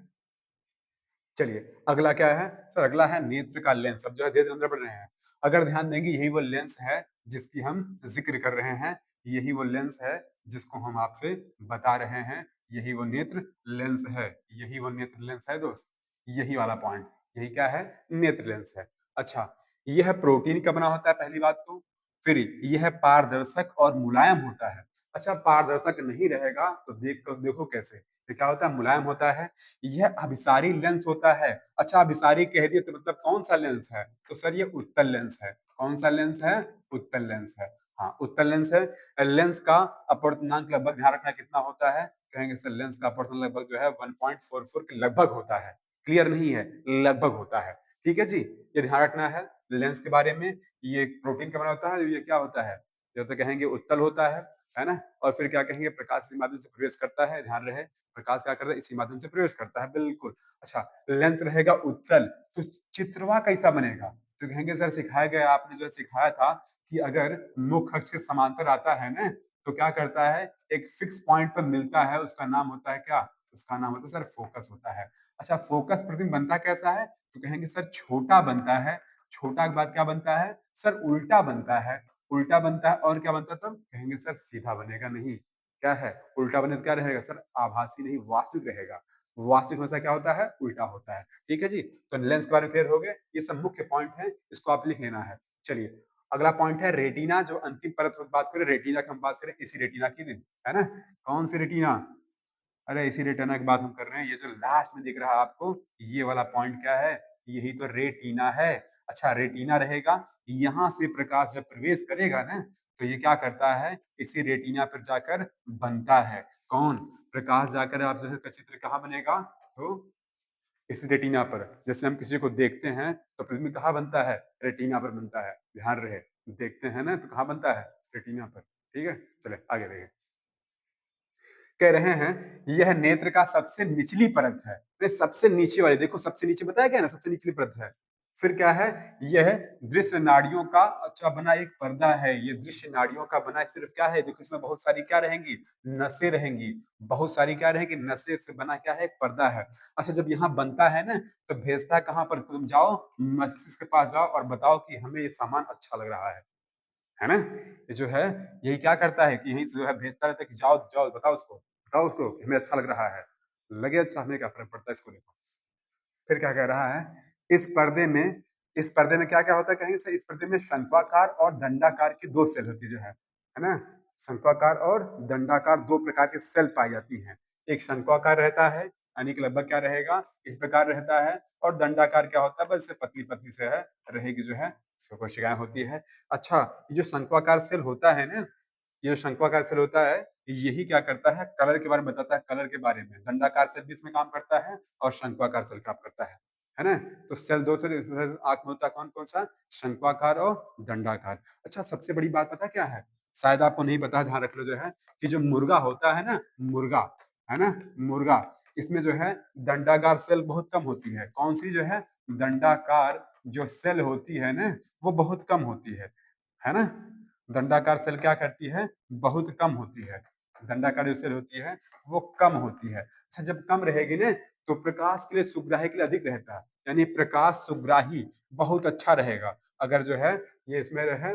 चलिए, अगला क्या है? सर अगला है नेत्र का लेंस। अब जो है धीरे-धीरे अंदर बढ़ रहे हैं। अगर ध्यान देंगे यही वो लेंस है जिसकी हम ज़िक्र कर रहे हैं। यही वो लेंस है जिसको हम आपसे बता रहे हैं। यही वो नेत्र लेंस है। यही वो नेत्र लेंस है दोस्त। यही वाला पॉइंट। यही क्या है? नेत्र लेंस है। अच्छा, यह प्रोटीन का बना होता है पहली बात तो। फिर यह पारदर्शक और मुलायम होता है। अच्छा, पारदर्शक नहीं रहेगा तो देखो कैसे? ये क्या होता है? मुलायम होता है। यह अभिसारी लेंस होता है। अच्छा, अभिसारी कह दिए तो मतलब कौन सा लेंस है? तो सर ये उत्तल लेंस है। कौन सा लेंस है? उत्तल लेंस है। हाँ, उत्तल लेंस है। लेंस का अपवर्तनांक लगभग ध्यान रखना कितना होता है? कहेंगे सर लेंस का अपवर्तन लगभग जो है 1.44 के लगभग होता है। क्लियर नहीं है, लगभग होता है। ठीक है जी, ये ध्यान रखना है लेंस के बारे में। ये प्रोटीन का बना होता है, ये क्या होता है? ये तो कहेंगे उत्तल होता है ना? और फिर क्या कहेंगे? प्रकाश इसी माध्यम से प्रवेश करता है, ध्यान रहे। प्रकाश क्या करता है? इसी माध्यम से प्रवेश करता है, बिल्कुल। अच्छा, लेंस रहेगा उत्तल, तो चित्रवा कैसा बनेगा? तो कहेंगे सर सिखाया गया, आपने जो सिखाया था कि अगर मुख्य अक्ष के समांतर आता है ना, तो क्या करता है? एक फिक्स पॉइंट पर मिलता है, उसका नाम होता है क्या? उसका नाम होता है सर फोकस होता है। अच्छा, फोकस प्रतिबिंब बनता कैसा है? तो कहेंगे सर छोटा बनता है। छोटा के बाद क्या बनता है? सर उल्टा बनता है। उल्टा बनता है और क्या बनता है तब? कहेंगे सर सीधा बनेगा नहीं। क्या है? उल्टा बने तो क्या रहेगा सर? आभासी नहीं, वास्तविक रहेगा। वास्तविक हमेशा क्या होता है? उल्टा होता है। ठीक है जी, तो लेंस के बारे में क्लियर हो गए। ये सब मुख्य पॉइंट है, इसको आप लिख लेना है। चलिए, अगला पॉइंट है रेटिना। जो अंतिम परत की बात करें रेटिना की, हम बात करें इसी रेटिना की दिन, है ना? कौन सी रेटिना? अरे इसी रेटिना की बात हम कर रहे हैं। ये जो लास्ट में दिख रहा है आपको, ये वाला पॉइंट क्या है? यही तो रेटिना है। अच्छा, रेटिना रहेगा, यहाँ से प्रकाश जब प्रवेश करेगा ना, तो ये क्या करता है? इसी रेटिना पर जाकर बनता है। कौन? प्रकाश जाकर आप जैसे चित्र कहाँ बनेगा? तो इस रेटिना पर। जैसे हम किसी को देखते हैं तो प्रतिबिंब कहाँ बनता है? रेटिना पर बनता है, ध्यान रहे। देखते हैं ना तो कहाँ बनता है? रेटिना पर। ठीक है, चले आगे देखें। कह रहे हैं यह नेत्र का सबसे निचली परत है। ये सबसे नीचे वाली, देखो सबसे नीचे बताया गया ना, सबसे निचली परत है। फिर क्या है? यह दृश्य नाड़ियों का अच्छा बना एक पर्दा है। ये दृश्य नाड़ियों का बना सिर्फ क्या है? देखो इसमें बहुत सारी क्या रहेंगी? नसें रहेंगी। बहुत सारी क्या रहेंगी? नसें से बना क्या है? एक पर्दा है। अच्छा, जब यहाँ बनता है ना, तो भेजता है कहाँ पर? तुम जाओ मस्तिष्क के पास जाओ और बताओ कि हमें ये सामान अच्छा लग रहा है ना? ये जो है, यही क्या करता है कि यही जो है भेजता रहता है कि जाओ जाओ बताओ उसको कि हमें अच्छा लग रहा है। लगे अच्छा, हमें क्या फर्क पड़ता है? इसको देखो। फिर क्या कह रहा है? इस पर्दे में क्या क्या होता है? कहेंगे सर इस पर्दे में शंक्वाकार और दंडाकार की दो सेल होती जो है ना? शंक्वाकार और दंडाकार दो प्रकार की सेल पाई जाती हैं। एक शंक्वाकार रहता है, यानी कि लगभग क्या रहेगा? इस प्रकार रहता है। और दंडाकार क्या होता है? बस पतली पतली से है, रहेगी जो है, कोशिकाएं होती है। अच्छा, ये जो शंक्वाकार सेल होता है ना, ये जो शंक्वाकार सेल होता है, यही क्या करता है? कलर के बारे में बताता है, कलर के बारे में। दंडाकार सेल भी इसमें काम करता है और शंक्वाकार सेल काम करता है ना? तो सेल दो सेल आंख में होता है, कौन कौन सा? शंक्वाकार और दंडाकार। अच्छा, सबसे बड़ी बात पता क्या है? शायद आपको नहीं पता, ध्यान रख लो जो है, कि जो मुर्गा होता है ना, मुर्गा, है ना? मुर्गा, इसमें जो है दंडाकार सेल बहुत कम होती है। कौन सी जो है? दंडाकार जो सेल होती है ना, वो बहुत कम होती है ना? दंडाकार सेल क्या करती है? बहुत कम होती है। दंडाकार जो सेल होती है वो कम होती है। अच्छा, जब कम रहेगी ना, तो प्रकाश के लिए सुग्राही के लिए अधिक रहता है, यानी प्रकाश सुग्राही बहुत अच्छा रहेगा। अगर जो है ये इसमें रहे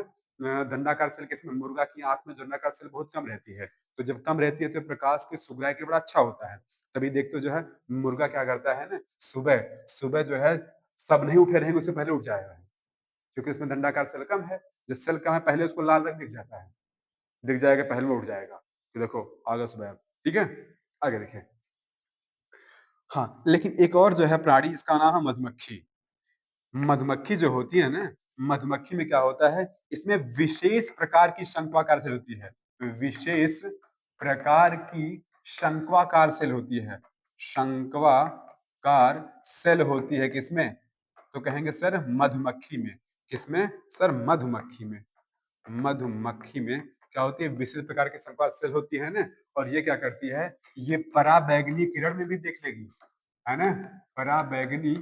दंडाकार सेल के, इसमें मुर्गा की आंख में दंडाकार सेल बहुत कम रहती है, तो जब कम रहती है तो प्रकाश के सुग्राही के लिए बड़ा अच्छा होता है। तभी देखते हो जो है मुर्गा क्या करता है ना, सुबह सुबह जो है सब नहीं उठे रहेंगे, उससे पहले उठ जाएगा, क्योंकि उसमें दंडाकार सेल कम है। जो सेल कम है पहले उसको लाल रंग दिख जाता है, दिख जाएगा पहले में उठ जाएगा कि देखो आ गया सुबह। ठीक है, आगे देखिए। हाँ, लेकिन एक और जो है प्राणी, इसका नाम है मधुमक्खी। मधुमक्खी जो होती है ना, मधुमक्खी में क्या होता है? इसमें विशेष प्रकार की शंक्वाकार सेल होती है। विशेष प्रकार की शंक्वाकार सेल होती है। शंक्वाकार सेल होती है किसमें? तो कहेंगे सर मधुमक्खी में। किसमें? सर मधुमक्खी में। मधुमक्खी में क्या होती है? विशेष प्रकार की संपर्क सेल होती है ना, और ये क्या करती है? ये पराबैंगनी किरण में भी देख लेगी, है ना? पराबैंगनी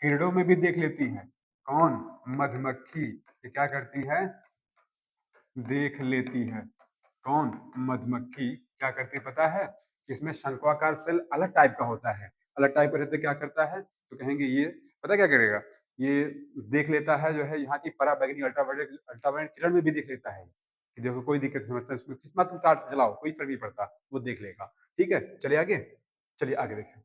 किरणों में भी देख लेती है। कौन? मधुमक्खी। ये क्या करती है? देख लेती है। कौन? मधुमक्खी क्या करती है पता है? इसमें शंक्वाकार सेल अलग टाइप का होता है। अलग टाइप का रहते क्या करता है? तो कहेंगे ये पता क्या करेगा? ये देख लेता है जो है यहाँ की पराबैंगनी अल्ट्रावायलेट अल्ट्रावायलेट किरण में भी देख लेता है कि देखो कोई दिक्कत नहीं, समझता उसमें कितना तुम तार जलाओ कोई फर्क नहीं पड़ता, वो देख लेगा। ठीक है, चलिए आगे। चलिए आगे देखें।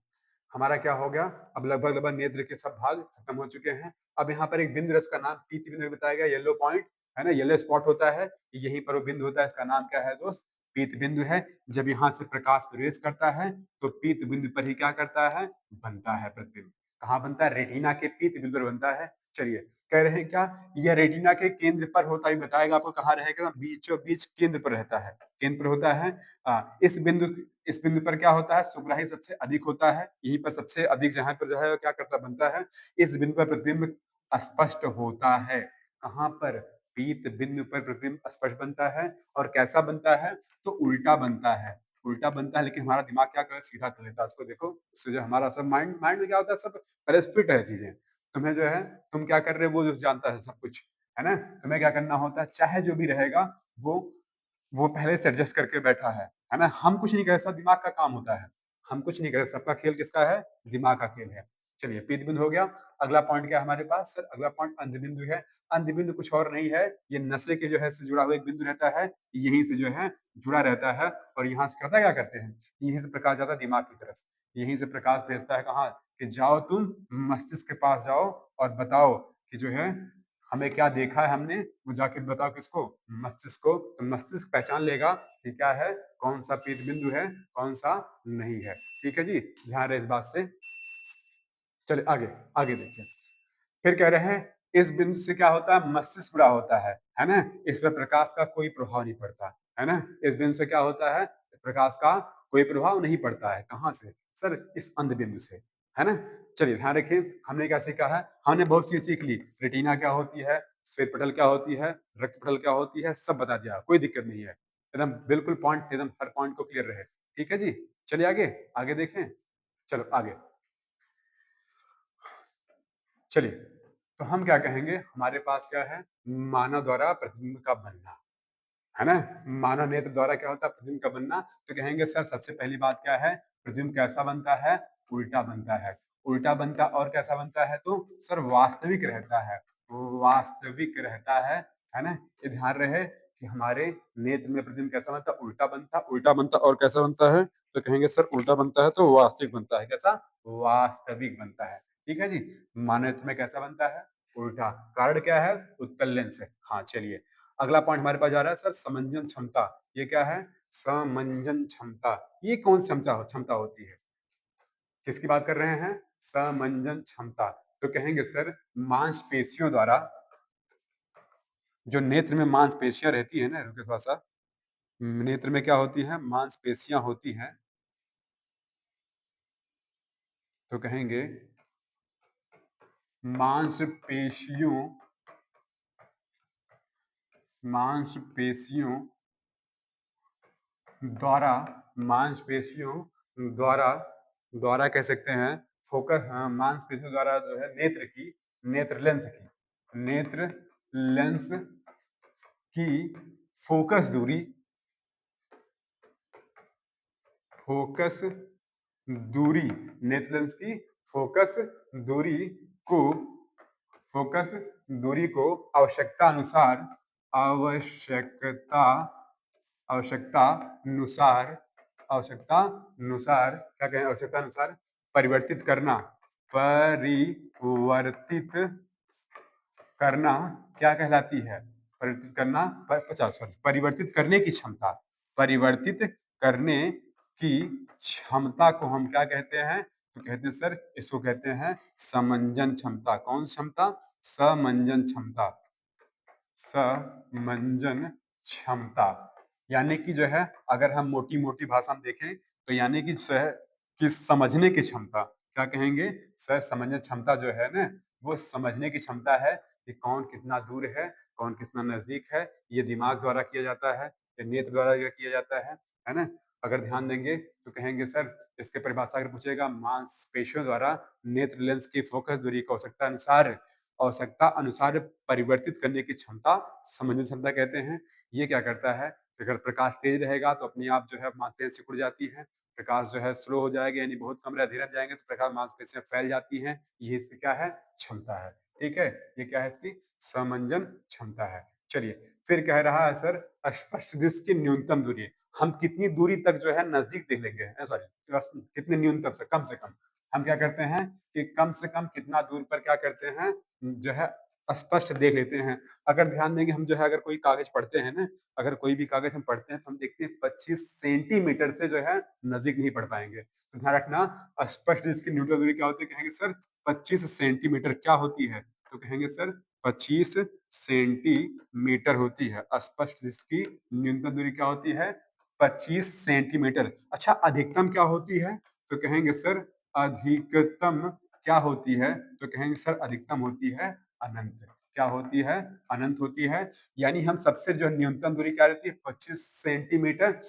हमारा क्या हो गया? अब लगभग लगभग नेत्र के सब भाग खत्म हो चुके हैं। अब यहाँ पर एक बिंदु है, इसका नाम पीत बिंदु बताया गया, येलो पॉइंट, है ना? येलो स्पॉट होता है, यहीं पर वो बिंदु होता है, इसका नाम क्या है दोस्त? पीत बिंदु है। जब यहाँ से प्रकाश प्रवेश करता है तो पीत बिंदु पर ही क्या करता है, बनता है प्रतिबिंब। कहाँ बनता है, रेटिना के पीत बिंदु पर बनता है। चलिए, कह रहे हैं क्या, यह रेटिना के केंद्र पर होता है, बताएगा आपको कहाँ रहेगा, बीचों बीच केंद्र पर रहता है, केंद्र पर होता है। इस बिंदु पर क्या होता है, सुग्राही सबसे अधिक होता है, यहीं पर सबसे अधिक जहां पर जो है क्या करता बनता है, इस बिंदु पर प्रतिबिंब स्पष्ट होता है। कहाँ पर, पीत बिंदु पर प्रतिबिंब स्पष्ट बनता है। और कैसा बनता है, तो उल्टा बनता है, उल्टा बनता है। लेकिन हमारा दिमाग क्या करे, सीधा कर लेता है उसको। देखो उससे जो हमारा सब माइंड माइंड में क्या होता है, सब पहले फिट है चीजें। तुम्हें जो है, तुम क्या कर रहे हो वो जो जानता है सब कुछ, है ना। तुम्हें क्या करना होता है, चाहे जो भी रहेगा वो वो पहले से एडजस्ट करके बैठा है ना। हम कुछ नहीं कर सकते, दिमाग का काम होता है। हम कुछ नहीं कर सकते, सबका खेल किसका है, दिमाग का खेल है। चलिए, पीत बिंदु हो गया। अगला पॉइंट क्या है हमारे पास सर, अगला पॉइंट अंध बिंदु है। अंध बिंदु कुछ और नहीं है, ये नशे के जो है से जुड़ा हुआ एक बिंदु रहता है, यहीं से जो है जुड़ा रहता है। और यहाँ से करता क्या करते हैं, यहीं से प्रकाश जाता है दिमाग की तरफ, यहीं से प्रकाश भेजता है कहाँ, कि जाओ तुम मस्तिष्क के पास जाओ और बताओ कि जो है हमें क्या देखा है हमने, वो जाके बताओ किसको, मस्तिष्क को। तो मस्तिष्क पहचान लेगा कि क्या है, कौन सा पीत बिंदु है, कौन सा नहीं है। ठीक है जी, ध्यान रहे इस बात से। चलिए आगे, आगे देखिए। फिर कह रहे हैं, इस बिंदु से क्या होता है, मस्तिष्क जुड़ा होता है ना। इस पर प्रकाश का कोई प्रभाव नहीं पड़ता, है ना। इस बिंदु से क्या होता है, प्रकाश का कोई प्रभाव नहीं पड़ता है। कहाँ से सर, इस अंध बिंदु से, है ना। चलिए ध्यान रखिए, हमने क्या सीखा है, हमने बहुत सी सीख ली। रेटिना क्या होती है, श्वेत पटल क्या होती है, रक्त पटल क्या होती है, सब बता दिया, कोई दिक्कत नहीं है। एकदम बिल्कुल पॉइंट, एकदम हर पॉइंट को क्लियर रहे। ठीक है जी, चलिए आगे, आगे देखें। चलो आगे चलिए। तो हम क्या कहेंगे, हमारे पास क्या है, मानव द्वारा प्रतिबिंब का बनना, है ना। मानव नेत्र द्वारा क्या होता है, प्रतिबिंब का बनना। तो कहेंगे सर सबसे पहली बात क्या है, प्रतिबिंब कैसा बनता है, उल्टा बनता है। उल्टा बनता और कैसा बनता है, तो सर वास्तविक रहता है, वास्तविक रहता है ना। ये ध्यान रहे कि हमारे नेत्र में प्रतिबिंब कैसा बनता, उल्टा बनता, उल्टा बनता और कैसा बनता है, तो कहेंगे सर उल्टा बनता है तो वास्तविक बनता है। कैसा, वास्तविक बनता है। ठीक है जी। मानव नेत्र में कैसा बनता है, उल्टा। कारण क्या है, उत्तल लेंस है। हाँ चलिए, अगला पॉइंट हमारे पास जा रहा है सर, समंजन क्षमता। ये क्या है, समंजन क्षमता। ये कौन क्षमता क्षमता होती है, किसकी बात कर रहे हैं, समंजन क्षमता। तो कहेंगे सर, मांसपेशियों द्वारा, जो नेत्र में मांसपेशियां रहती है ना, रुके थोड़ा सा, नेत्र में क्या होती है, मांसपेशियां होती हैं। तो कहेंगे मांसपेशियों, मांसपेशियों द्वारा, मांसपेशियों द्वारा, द्वारा कह सकते हैं, फोकस, हाँ, मांसपेशियों द्वारा जो है नेत्र की, नेत्र लेंस की, नेत्र लेंस की फोकस दूरी, फोकस दूरी, नेत्र लेंस की फोकस दूरी को, फोकस दूरी को आवश्यकता अनुसार, आवश्यकता, आवश्यकता अनुसार, आवश्यकता अनुसार क्या कहें, आवश्यकता अनुसार परिवर्तित करना, परिवर्तित करना क्या कहलाती है, परिवर्तित करना, 50 परिवर्तित करने की क्षमता, परिवर्तित करने की क्षमता को हम क्या कहते हैं, तो कहते हैं सर, इसको कहते हैं समंजन क्षमता। कौन क्षमता, समंजन क्षमता, समंजन क्षमता। यानी कि जो है, अगर हम मोटी मोटी भाषा में देखें तो यानी कि जो है कि समझने की क्षमता, क्या कहेंगे सर, समझने क्षमता जो है ना, वो समझने की क्षमता है कि कौन कितना दूर है, कौन कितना नजदीक है। ये दिमाग द्वारा किया जाता है, ये नेत्र द्वारा किया जाता है ना। अगर ध्यान देंगे तो कहेंगे सर, इसके परिभाषा अगर पूछेगा, मांसपेशियों द्वारा नेत्र लेंस की फोकस दूरी को आवश्यकता अनुसार, आवश्यकता अनुसार परिवर्तित करने की क्षमता समंजन क्षमता कहते हैं। ये क्या करता है, अगर प्रकाश तेज रहेगा तो अपने आप जो है मांसपेशियां सिकुड़ जाती है, प्रकाश जो है स्लो हो जाएगा, यानी बहुत कम धीरे जाएंगे तो प्रकाश मांसपेशियां फैल जाती हैं। ये इसकी क्या है, क्षमता है। ठीक है, ये क्या है, इसकी समंजन क्षमता है। चलिए, फिर कह रहा है सर, स्पष्ट दृष्टि की न्यूनतम दूरी, हम कितनी दूरी तक जो है नजदीक देख लेंगे, सॉरी कितने न्यूनतम से कम हम क्या करते हैं कि कम से कम कितना दूर पर क्या करते हैं, जो है स्पष्ट देख लेते हैं। अगर ध्यान देंगे हम जो है अगर कोई कागज़ पढ़ते हैं ना, अगर कोई भी कागज़ हम पढ़ते हैं तो हम देखते हैं 25 सेंटीमीटर से जो है नज़दीक नहीं पढ़ पाएँगे। तो ध्यान रखना स्पष्ट जिसकी न्यूनतम दूरी क्या होती है? कहेंगे सर 25 सेंटीमीटर क्या होती है? तो कहेंगे सर 25 सेंटीमीटर होती है। अस्पष्ट जिसकी न्यूनतम दूरी क्या होती है? 25 सेंटीमीटर। अच्छा अधिकतम क्या होती है? तो कहेंगे सर अधिकतम क्या होती है? तो कहेंगे सर अधिकतम होती है अनंत। क्या होती है? अनंत होती है। यानी हम सबसे जो न्यूनतम दूरी क्या रहती है? 25 सेंटीमीटर।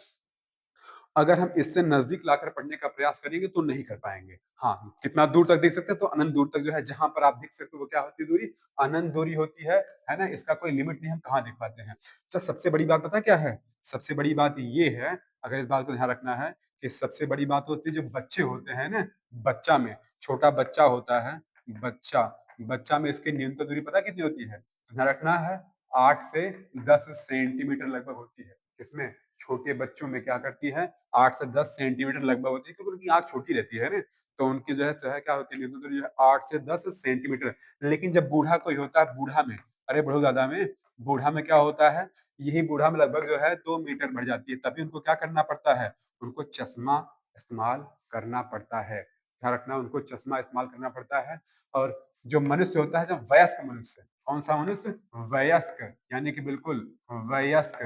अगर हम इससे नज़दीक लाकर पढ़ने का प्रयास करेंगे तो नहीं कर पाएँगे। हाँ, कितना दूर तक देख सकते हैं? तो अनंत दूर तक जो है जहाँ पर आप देख सकते हो वो क्या होती है दूरी? अनंत दूरी होती है ना? इसका कोई लिमिट नहीं हम कहाँ देख पाते हैं। अच्छा सबसे बड़ी बात पता है क्या है? सबसे बड़ी बात ये है, अगर इस बात को ध्यान रखना है कि सबसे बड़ी बात होती है जो बच्चे होते हैं ना, बच्चा में, छोटा बच्चा होता है, बच्चा, बच्चा में इसकी न्यूनतम दूरी पता है कितनी होती है? ध्यान रखना है 8 से 10 सेंटीमीटर लगभग होती है। किसमें? छोटे बच्चों में क्या करती है? 8 से 10 सेंटीमीटर लगभग होती है क्योंकि उनकी आँख छोटी रहती है ना, तो उनकी जो है क्या होती है न्यूनतम दूरी जो है 8 से 10 सेंटीमीटर। लेकिन जब बूढ़ा कोई होता है बूढ़ा में, अरे बूढ़ो दादा में, बूढ़ा में क्या होता है? यही बूढ़ा में लगभग जो है 2 मीटर बढ़ जाती है, तभी उनको क्या करना पड़ता है? उनको चश्मा इस्तेमाल करना पड़ता है। ध्यान रखना उनको चश्मा इस्तेमाल करना पड़ता है और जो मनुष्य होता है जो वयस्क मनुष्य, कौन-सा मनुष्य? वयस्क, यानी कि बिल्कुल वयस्क,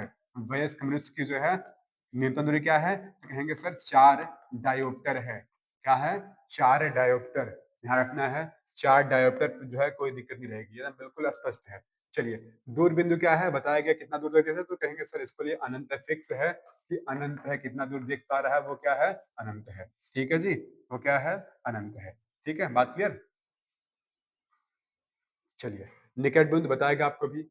वयस्क मनुष्य की जो है न्यूनतम दूरी क्या है? तो कहेंगे सर 4 डायोप्टर है। क्या है? 4 डायोप्टर। ध्यान रखना है 4 डायोप्टर जो है कोई दिक्कत नहीं रहेगी, है ना? बिल्कुल स्पष्ट है। चलिए, दूर बिंदु क्या है? बताया गया कितना दूर तक देख तो कहेंगे सर इसके लिए अनंत फिक्स है कि अनंत है, कितना दूर दिख पा रहा है वो क्या है? अनंत है। ठीक है जी? वो क्या है? अनंत है। ठीक है, बात क्लियर? चलिए, निकट बिंदु बताएगा आपको भी।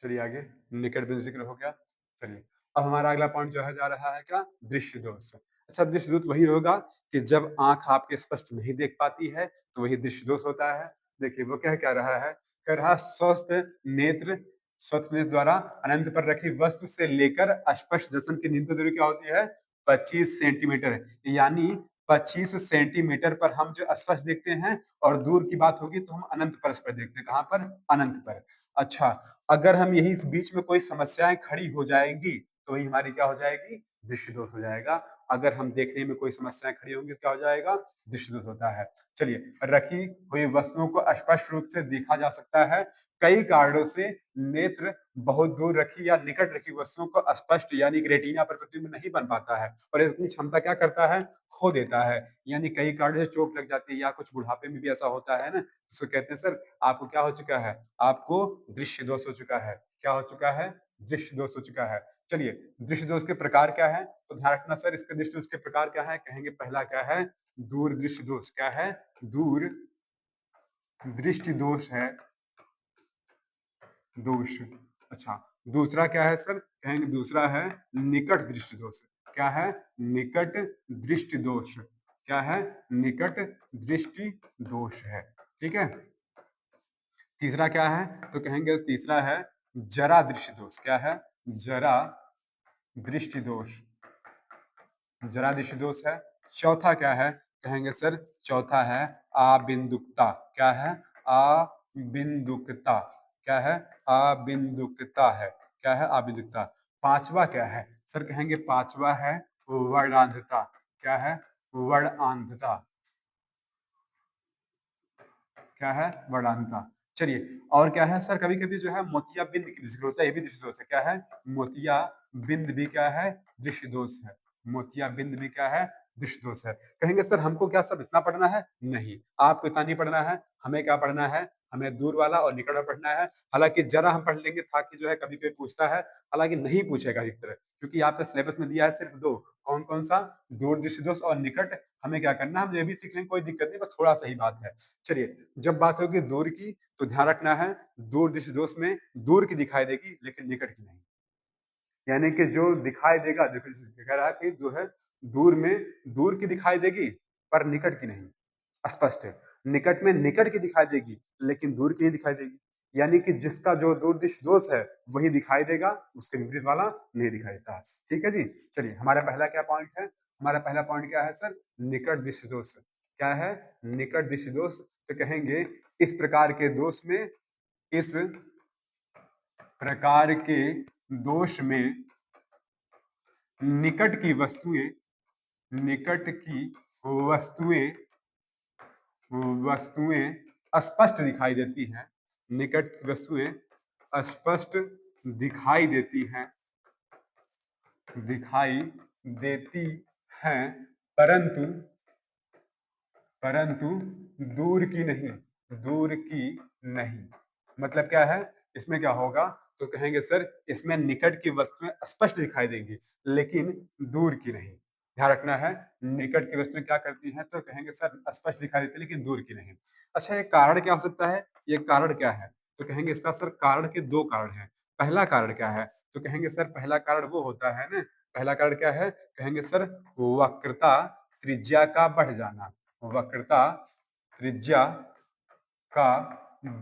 चलिए आगे, निकट बिंदु ज़िक्र हो गया। चलिए, अब हमारा अगला पॉइंट जो है जा रहा है क्या? दृश्य दोष। अच्छा दृश्य दोष वही होगा कि जब आँख आपके स्पष्ट नहीं देख पाती है, तो वही दृश्य दोष होता है। देखिए वो कह क्या रहा है? कह रहा है स्वस्थ नेत्र द्वारा अनंत पर रखी वस्तु से लेकर अस्पष्ट दर्शन की न्यूनतम दूरी क्या होती है? 25 सेंटीमीटर। यानी 25 सेंटीमीटर पर हम जो स्पष्ट देखते हैं और दूर की बात होगी तो हम अनंत पर स्पष्ट देखते हैं। कहाँ पर? अनंत पर। अच्छा, अगर हम यही इस बीच में कोई समस्याएँ खड़ी हो जाएँगी, तो वही हमारी क्या हो जाएगी? दृष्टि दोष हो जाएगा। अगर हम देखने में कोई समस्याएँ खड़ी होंगी तो क्या हो जाएगा? दृष्टि दोष होता है। चलिए, रखी हुई वस्तुओं को स्पष्ट रूप से देखा जा सकता है। कई कारणों से नेत्र बहुत दूर रखी या निकट रखी वस्तुओं को स्पष्ट यानी कि रेटिना पर प्रतिबिंब नहीं बन पाता है और अपनी क्षमता क्या करता है? खो देता है। यानी कई कारणों से चोट लग जाती है या कुछ बुढ़ापे में भी ऐसा होता है ना, जिसको कहते हैं सर आपको क्या हो चुका है? आपको दृश्य दोष हो चुका है। क्या हो चुका है? दृश्य दोष हो चुका है। चलिए, दृश्य दोष के प्रकार क्या है? तो ध्यान रखना सर इसके दृष्टि दोष के प्रकार क्या है? कहेंगे पहला क्या है? दूर दृष्टि दोष। क्या है? दूर दृष्टि दोष है, दोष। अच्छा, दूसरा क्या है सर? कहेंगे दूसरा है निकट दृष्टि दोष। क्या है? निकट दृष्टि दोष। क्या है? निकट दृष्टि दोष है। ठीक है? तीसरा क्या है? तो कहेंगे तीसरा है जरा दृष्टि दोष। क्या है? जरा दृष्टि दोष। जरा दृष्टि दोष है। चौथा क्या है? कहेंगे सर चौथा है आबिंदुकता। क्या है? आबिंदुकता। क्या है? आबिंदुकता है। क्या है? आबिंदुकता। पांचवा क्या है? सर कहेंगे पांचवा है वर्णांधता। क्या है? वर्णांधता। क्या है? वर्णांधता। चलिए और क्या है सर कभी-कभी जो है मोतियाबिंद की जिक्र होता है, ये भी दृष्टि दोष है। क्या है? मोतियाबिंद भी क्या है? दृष्टि दोष है। मोतियाबिंद भी क्या है? दृष्टि दोष है। कहेंगे सर हमको क्या सब इतना पढ़ना है? नहीं, आपको इतना नहीं पढ़ना है। हमें क्या पढ़ना है? हमें दूर वाला और निकट वाला पढ़ना है। हालाँकि ज़रा हम पढ़ लेंगे ताकि जो है कभी कोई पूछता है, हालाँकि नहीं पूछेगा अधिकतर क्योंकि आपके सिलेबस में दिया है सिर्फ 2 कौन-कौन सा? दूर दृष्टि दोष और निकट। हमें क्या करना है? हम ये भी सीख लेंगे कोई दिक्कत नहीं, बस थोड़ा-सा ही बात है। चलिए, जब बात होगी दूर की तो ध्यान रखना है दूर दृष्टि दोष में दूर की दिखाई देगी लेकिन निकट की नहीं। यानी कि जो दिखाई देगा देखो कह रहा है कि जो है दूर में दूर की दिखाई देगी पर निकट की नहीं। स्पष्ट है। निकट में निकट की दिखाई देगी लेकिन दूर की नहीं दिखाई देगी। यानी कि जिसका जो दूरदृष्ट दोष है वही दिखाई देगा, उसके विपरीत वाला नहीं दिखाई देता। ठीक है जी। चलिए हमारा पहला क्या पॉइंट है, हमारा पहला पॉइंट क्या है सर, निकट दृष्टि दोष। क्या है, निकट दृष्टि दोष। तो कहेंगे इस प्रकार के दोष में, इस प्रकार के दोष में निकट की वस्तुएं, निकट की वस्तुएं वस्तुएं स्पष्ट दिखाई देती हैं, निकट की वस्तुएं स्पष्ट दिखाई देती हैं, दिखाई देती हैं, परंतु परंतु दूर की नहीं, दूर की नहीं। मतलब क्या है, इसमें क्या होगा, तो कहेंगे सर इसमें निकट की वस्तुएं स्पष्ट दिखाई देंगी लेकिन दूर की नहीं। ध्यान रखना है, निकट की वस्तुएं क्या करती हैं, तो कहेंगे सर स्पष्ट दिखाई देती है लेकिन दूर की नहीं। अच्छा, ये कारण क्या हो सकता है, ये कारण क्या है, तो कहेंगे इसका सर कारण के दो कारण हैं। पहला कारण क्या है, तो कहेंगे सर पहला कारण वो होता है ना, पहला कारण क्या है, कहेंगे सर वक्रता त्रिज्या का बढ़ जाना, वक्रता त्रिज्या का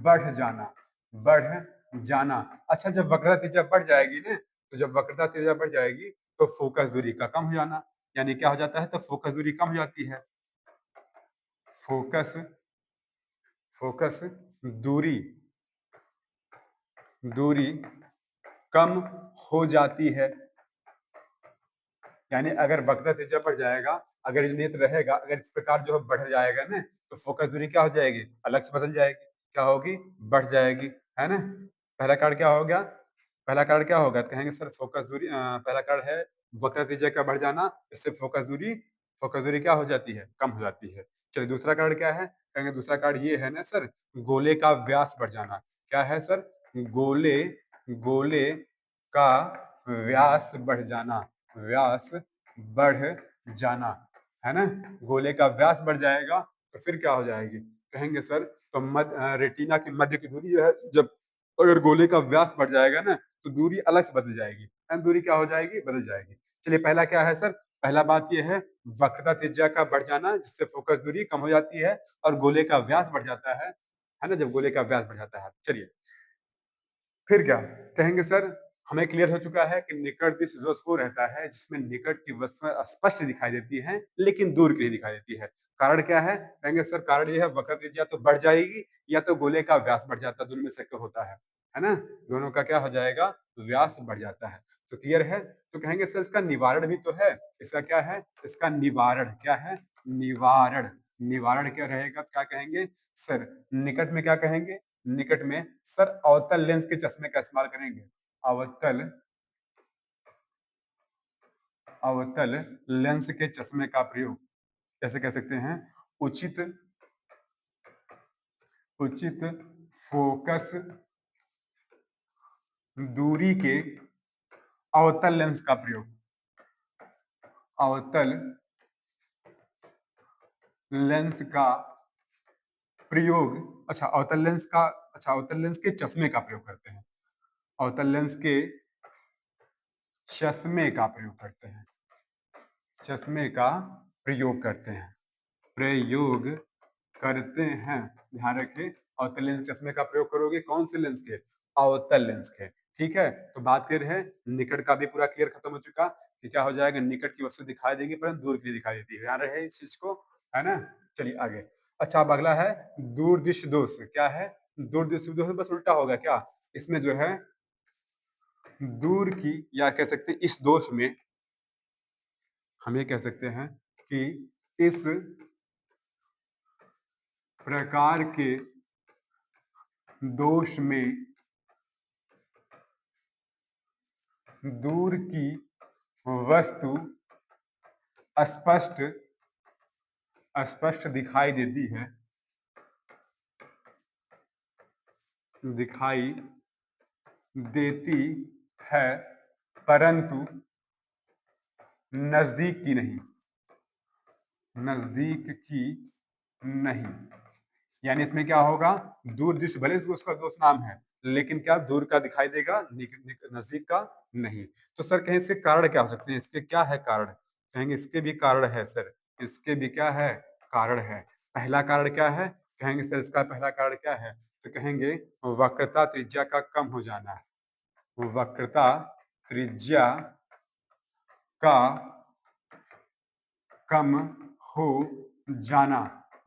बढ़ जाना, बढ़ जाना। अच्छा, जब वक्रता त्रिज्या बढ़ जाएगी ना, तो जब वक्रता त्रिज्या बढ़ जाएगी तो फोकस दूरी का कम हो जाना। यानी क्या हो जाता है, तो फोकस दूरी कम हो जाती है, फोकस फोकस दूरी दूरी कम हो जाती है। यानी अगर वक्रता त्रिज्या बढ़ जाएगा, अगर ये नेत्र रहेगा, अगर इस प्रकार जो है बढ़ जाएगा ना, तो फोकस दूरी क्या हो जाएगी, अलग से बदल जाएगी, क्या होगी, बढ़ जाएगी, है ना। पहला कारण क्या हो गया, पहला कारण क्या होगा, कहेंगे सर फोकस दूरी, पहला कारण है वक्रता त्रिज्या का बढ़ जाना, इससे फोकस दूरी क्या हो जाती है, कम हो जाती है। चलिए दूसरा कारण क्या है, कहेंगे दूसरा कारण ये है ना सर, गोले का व्यास बढ़ जाना। क्या है सर, गोले गोले का व्यास बढ़ जाना, व्यास बढ़ जाना, है ना। गोले का व्यास बढ़ जाएगा तो फिर क्या हो जाएगी, कहेंगे सर तो रेटिना की मध्य की दूरी जो है, जब अगर गोले का व्यास बढ़ जाएगा ना, तो दूरी अलग से बदल जाएगी, दूरी क्या हो जाएगी, बदल जाएगी। चलिए पहला क्या है सर, पहला बात यह है वक्रता त्रिज्या का बढ़ जाना, जिससे फोकस दूरी कम हो जाती है और गोले का व्यास बढ़ जाता है ना, जब गोले का व्यास बढ़ जाता है। चलिए फिर क्या, कहेंगे सर हमें क्लियर हो चुका है कि निकट दृष्टि दोष वो रहता है जिसमें निकट की वस्तुएं स्पष्ट दिखाई देती हैं लेकिन दूर की नहीं दिखाई देती है। कारण क्या है, कहेंगे सर कारण ये है वक्रता त्रिज्या तो बढ़ जाएगी या तो गोले का व्यास बढ़ जाता है, दोनों में से एक होता है ना, दोनों का क्या हो जाएगा, व्यास बढ़ जाता है। तो क्लियर है, तो कहेंगे सर इसका निवारण भी तो है, इसका क्या है, इसका निवारण क्या है, निवारण, निवारण क्या रहेगा, क्या कहेंगे सर, निकट में क्या कहेंगे, निकट में सर अवतल लेंस के चश्मे का इस्तेमाल करेंगे, अवतल अवतल लेंस के चश्मे का प्रयोग कैसे कह सकते हैं, उचित उचित फोकस दूरी के अवतल लेंस का प्रयोग, अवतल लेंस का प्रयोग, अच्छा अवतल लेंस का, अच्छा अवतल लेंस के चश्मे का प्रयोग करते हैं, अवतल लेंस के चश्मे का प्रयोग करते हैं, चश्मे का प्रयोग करते हैं, प्रयोग करते हैं। ध्यान रखिए, अवतल लेंस चश्मे का प्रयोग करोगे कौन से लेंस के, अवतल लेंस के। ठीक है, तो बात कर रहे हैं निकट का भी पूरा क्लियर खत्म हो चुका कि क्या हो जाएगा, निकट की वस्तु दिखाई देगी परंतु दूर की दिखाई देती है, ध्यान रहे इस चीज को, है ना। चलिए आगे, अच्छा अब अगला है दूरदृष्टि दोष। क्या है, दूरदृष्टि दोष बस उल्टा होगा क्या, इसमें जो है दूर की, या कह सकते हैं इस दोष में हम ये कह सकते हैं कि इस प्रकार के दोष में दूर की वस्तु स्पष्ट स्पष्ट दिखाई देती है, दिखाई देती है, परंतु नजदीक की नहीं, नजदीक की नहीं। यानी इसमें क्या होगा, दूर दृश्य भले से उसका दोष नाम है लेकिन क्या दूर का दिखाई देगा, नजदीक का नहीं। तो सर कहें इसके कारण क्या हो सकते हैं, इसके क्या है कारण, कहेंगे इसके भी कारण है सर, इसके भी क्या है, कारण है। पहला कारण क्या है, कहेंगे सर इसका पहला कारण क्या है? तो कहेंगे वक्रता त्रिज्या का कम हो जाना। वक्रता त्रिज्या का कम हो जाना।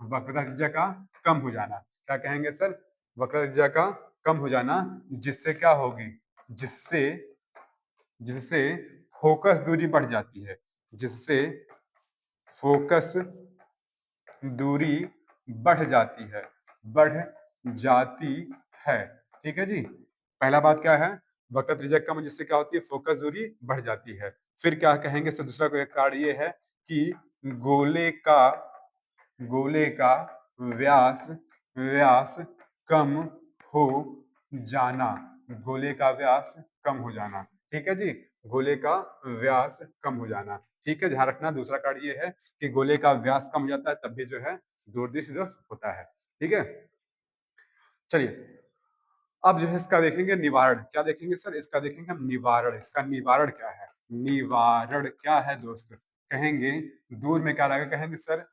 वक्रता त्रिज्या का कम हो जाना। क्या कहेंगे सर? वक्रता त्रिज्या का कम हो जाना, जिससे क्या होगी? जिससे जिससे फोकस दूरी बढ़ जाती है। जिससे फोकस दूरी बढ़ जाती है। बढ़ जाती है। ठीक है जी। पहला बात क्या है? वक्रता त्रिज्या कम, जिससे क्या होती है? फोकस दूरी बढ़ जाती है। फिर क्या कहेंगे सर? दूसरा कोई कारण ये है कि गोले का गोले का व्यास व्यास कम हो जाना। गोले का व्यास कम हो जाना। ठीक है जी। गोले का व्यास कम हो जाना। ठीक है, ध्यान रखना। दूसरा कार्ड ये है कि गोले का व्यास कम हो जाता है, तब भी जो है दूरदृष्टि दोष होता है। ठीक है, चलिए अब जो है इसका देखेंगे निवारण। क्या देखेंगे सर? इसका देखेंगे हम निवारण। इसका निवारण क्या है? निवारण क्या है दोस्त? कहेंगे दूर में क्या रहेगा? कहेंगे सर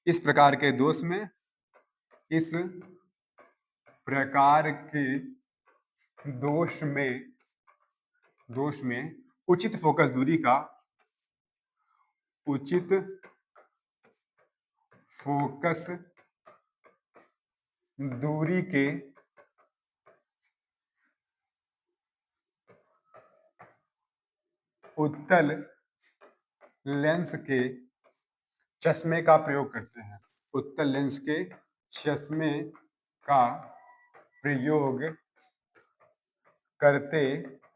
इस प्रकार के दोष में, इस प्रकार के दोष में उचित फोकस दूरी का उचित फोकस दूरी के उत्तल लेंस के चश्मे का प्रयोग करते हैं। उत्तल लेंस के चश्मे का प्रयोग करते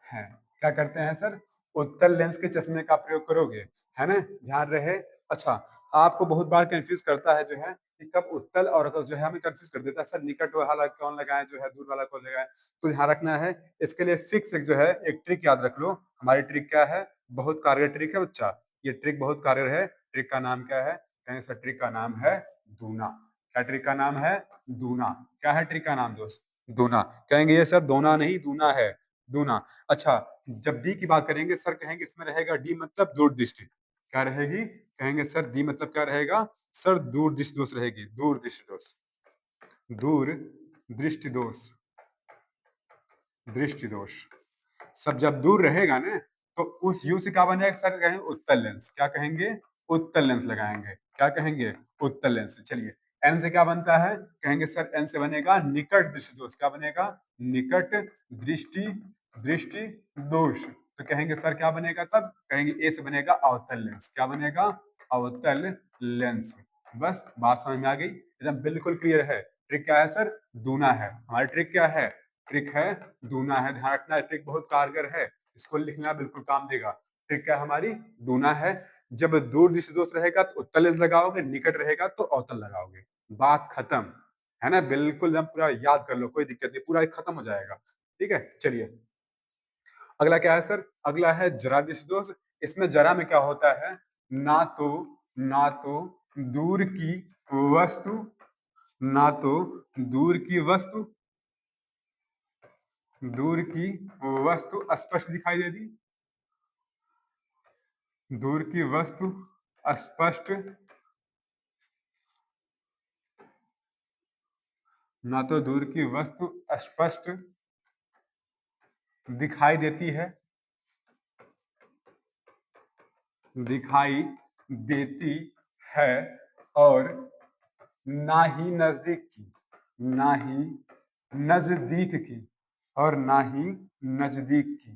हैं। क्या करते हैं सर? उत्तल लेंस के चश्मे का प्रयोग करोगे, है ना? ध्यान रहे। अच्छा, आपको बहुत बार कंफ्यूज करता है जो है कि कब उत्तल और जो है हमें कंफ्यूज कर देता है सर निकट वाला कौन लगाएं, जो है दूर वाला कौन लगाएं। तो ध्यान रखना है, इसके लिए फिक्स एक जो है एक ट्रिक याद रख लो। हमारी ट्रिक क्या है? बहुत कारगर ट्रिक है बच्चा। ये ट्रिक बहुत कारगर है। ट्रिक का नाम क्या है? कहें सर ट्रिक का नाम है दूना। क्या ट्रिक का नाम है? दूना। क्या है ट्रिक का नाम दोस्त? दूना। कहेंगे ये सर दोना नहीं दूना है। दूना। अच्छा, जब डी की बात करेंगे सर कहेंगे इसमें रहेगा डी मतलब दूरदृष्टि। क्या रहेगी? कहेंगे सर डी मतलब क्या रहेगा? सर दूरदृष्टि दोष रहेगी। दूरदृष्टि दोष। दूर दृष्टि दोष। दृष्टि दोष। सब जब दूर रहेगा ना तो उस यू से क्या बनेगा सर? कहेंगे उत्तल लेंस। क्या कहेंगे? उत्तल लेंस लगाएंगे। क्या कहेंगे? उत्तल लेंस। चलिए एन से क्या बनता है? कहेंगे सर एन से बनेगा निकट दृष्टि दोष। क्या बनेगा? निकट दृष्टि दृष्टि दोष। तो कहेंगे सर क्या बनेगा तब? कहेंगे ए से बनेगा अवतल लेंस। क्या बनेगा? अवतल लेंस। बस बात समझ में आ गई? एकदम बिल्कुल क्लियर है। ट्रिक क्या है सर? दूना है। हमारी ट्रिक क्या है? ट्रिक है दूना है। ध्यान रखना, ट्रिक बहुत कारगर है, इसको लिखना बिल्कुल काम देगा। ट्रिक क्या हमारी? दूना है। जब दूर दृष्टि दोष रहेगा तो उत्तल लेंस लगाओगे, निकट रहेगा तो अवतल लगाओगे। बात खत्म, है ना? बिल्कुल एकदम पूरा याद कर लो, कोई दिक्कत नहीं, पूरा खत्म हो जाएगा। ठीक है, चलिए अगला क्या है सर? अगला है जरा दृष्टि दोष। इसमें जरा में क्या होता है? ना तो दूर की वस्तु ना तो दूर की वस्तु स्पष्ट दिखाई देती। दूर की वस्तु स्पष्ट ना तो दूर की वस्तु स्पष्ट दिखाई देती है। दिखाई देती है। और ना ही नजदीक की ना ही नजदीक की और ना ही नजदीक की।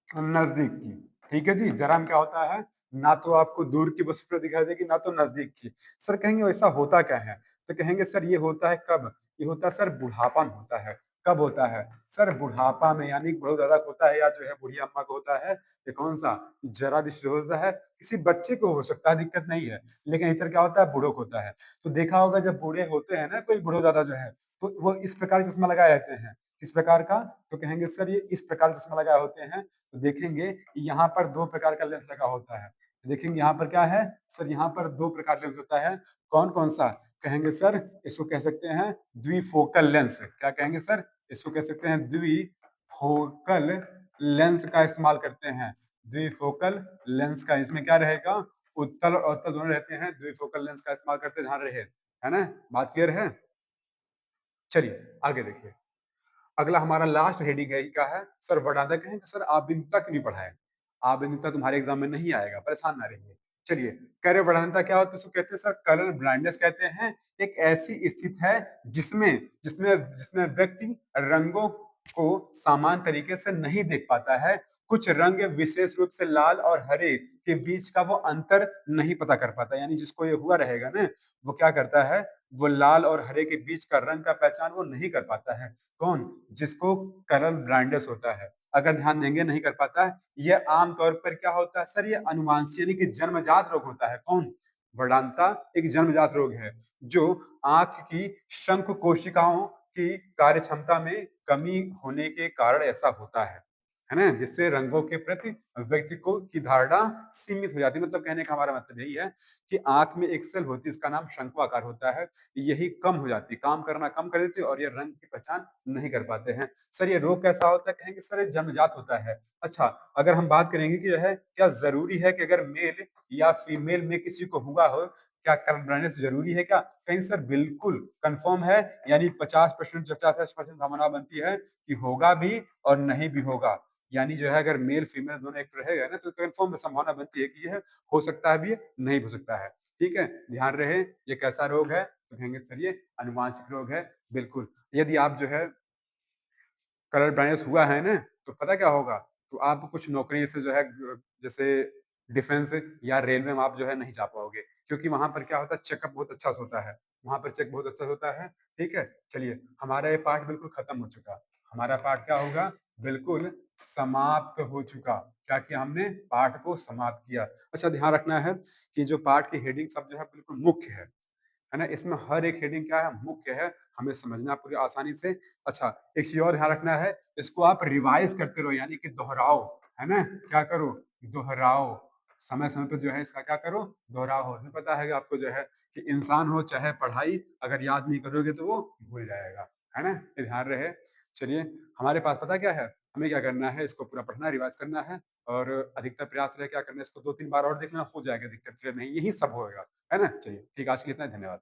नजदीक की। ठीक है जी। जरा में क्या होता है? ना तो आपको दूर की वस्तु पर दिखाई देगी, ना तो नजदीक की। सर कहेंगे वैसा होता क्या है? तो कहेंगे सर ये होता है कब? ये होता है सर बुढ़ापा में होता है। कब होता है? सर बुढ़ापा में, यानी बहुत ज्यादा होता है या जो है बूढ़ी अम्मा को होता है। ये कौन सा? जरा दृष्टि होता है। किसी बच्चे को हो सकता है, दिक्कत नहीं है, लेकिन इधर क्या होता है? बूढ़ों को होता है। तो देखा होगा जब बूढ़े होते हैं ना, कोई बूढ़ो ज्यादा जो है, तो वो इस प्रकार के चश्मा लगाए रहते हैं। किस प्रकार का? तो कहेंगे सर ये इस प्रकार के चश्मा लगाए होते हैं। तो देखेंगे यहाँ पर दो प्रकार का लेंस लगा होता है। देखेंगे यहाँ पर क्या है? सर यहाँ पर दो प्रकार का लेंस होता है। कौन कौन सा? कहेंगे सर इसको कह सकते हैं द्विफोकल लेंस। क्या कहेंगे सर? इसको कह सकते हैं द्विफोकल लेंस का इस्तेमाल करते हैं। द्विफोकल लेंस का। इसमें क्या रहेगा? उत्तल और अवतल दोनों रहते हैं, द्विफोकल लेंस का इस्तेमाल करते ध्यान रहे, है ना? बात क्लियर है? चलिए आगे देखिए। अगला हमारा लास्ट हेडिंग है, क्या है? सर वर्णनात्मक है कि सर आबिंदता क्यों नहीं पढ़ा है? आबिंदता तुम्हारे एग्जाम में नहीं आएगा, परेशान ना रहिए। चलिए, कलर वर्णनता क्या होता है? इसको कहते हैं सर कलर ब्लाइंडनेस कहते हैं। एक ऐसी स्थिति है जिसमें जिसमें जिसमें व्यक्ति रंगों को समान तरीके से नहीं देख पाता है। कुछ रंग विशेष रूप से लाल और हरे के बीच का वो अंतर नहीं पता कर पाता। यानी जिसको ये हुआ रहेगा ना, वो क्या करता है? वो लाल और हरे के बीच का रंग का पहचान वो नहीं कर पाता है। कौन? जिसको कलर ब्लाइंडनेस होता है। अगर ध्यान देंगे नहीं कर पाता है। ये आम तौर पर क्या होता है सर? ये अनुवांशिक यानी कि जन्मजात रोग होता है। कौन? वर्णांता एक जन्मजात रोग है जो आंख की शंकु कोशिकाओं की कार्य क्षमता में कमी होने के कारण ऐसा होता है ना? जिससे रंगों के प्रति व्यक्ति को की धारणा सीमित हो जाती है। मतलब कहने का हमारा मतलब यही है कि आंख में एक सेल होती है, इसका नाम शंकु आकार होता है। यही कम हो जाती है, काम करना कम कर देती है और ये रंग की पहचान नहीं कर पाते हैं। सर ये रोग कैसा होता है? कहेंगे सर ये जन्मजात होता है। अच्छा, अगर हम बात करेंगे कि जो है क्या ज़रूरी है कि अगर मेल या फीमेल में किसी को हुआ हो, क्या कलर ब्लाइंडनेस ज़रूरी है क्या? कहेंगे सर बिल्कुल कन्फर्म है। यानी 50% 50% संभावना बनती है कि होगा भी और नहीं भी होगा। यानी जो है अगर मेल फीमेल दोनों एक रहेगा ना, तो कन्फर्म संभावना बनती है कि यह हो सकता है भी, नहीं हो सकता है। ठीक है? ध्यान रहे ये कैसा रोग है? तो कहेंगे सर ये आनुवांशिक रोग है। बिल्कुल, यदि आप जो है कलर ब्लाइंडनेस हुआ है ना, तो पता क्या होगा? तो आप कुछ नौकरी से जो है जैसे डिफेंस या रेलवे में आप जो है नहीं जा पाओगे, क्योंकि वहाँ पर क्या होता है चेकअप बहुत अच्छा से होता है। वहाँ पर चेक बहुत अच्छा से होता है, ठीक है? चलिए, हमारा ये पार्ट बिल्कुल खत्म हो चुका। हमारा पार्ट क्या होगा? बिल्कुल समाप्त हो चुका। क्या किया हमने? पाठ को समाप्त किया। अच्छा ध्यान रखना है कि जो पाठ की हेडिंग सब जो है बिल्कुल मुख्य है ना? इसमें हर एक हेडिंग क्या है? मुख्य है, हमें समझना पूरी आसानी से। अच्छा, एक चीज़ और ध्यान रखना है, इसको आप रिवाइज़ करते रहो यानी कि दोहराओ, है ना? क्या करो? दोहराओ। समय-समय पे जो है इसका क्या करो? दोहराव हो। हमें पता है कि आपको जो है कि इंसान हो चाहे पढ़ाई, अगर याद नहीं करोगे तो वो भूल जाएगा, है ना? ये ध्यान रहे। चलिए, हमारे पास पता क्या है? हमें क्या करना है? इसको पूरा पढ़ना है, रिवाइज़ करना है और अधिकतर प्रयास रहे क्या करना है? इसको 2-3 बार और देखना, हो जाएगा दिक्कत फिर नहीं, यही सब होएगा। है ना? चलिए, ठीक है आज के लिए इतना ही, धन्यवाद।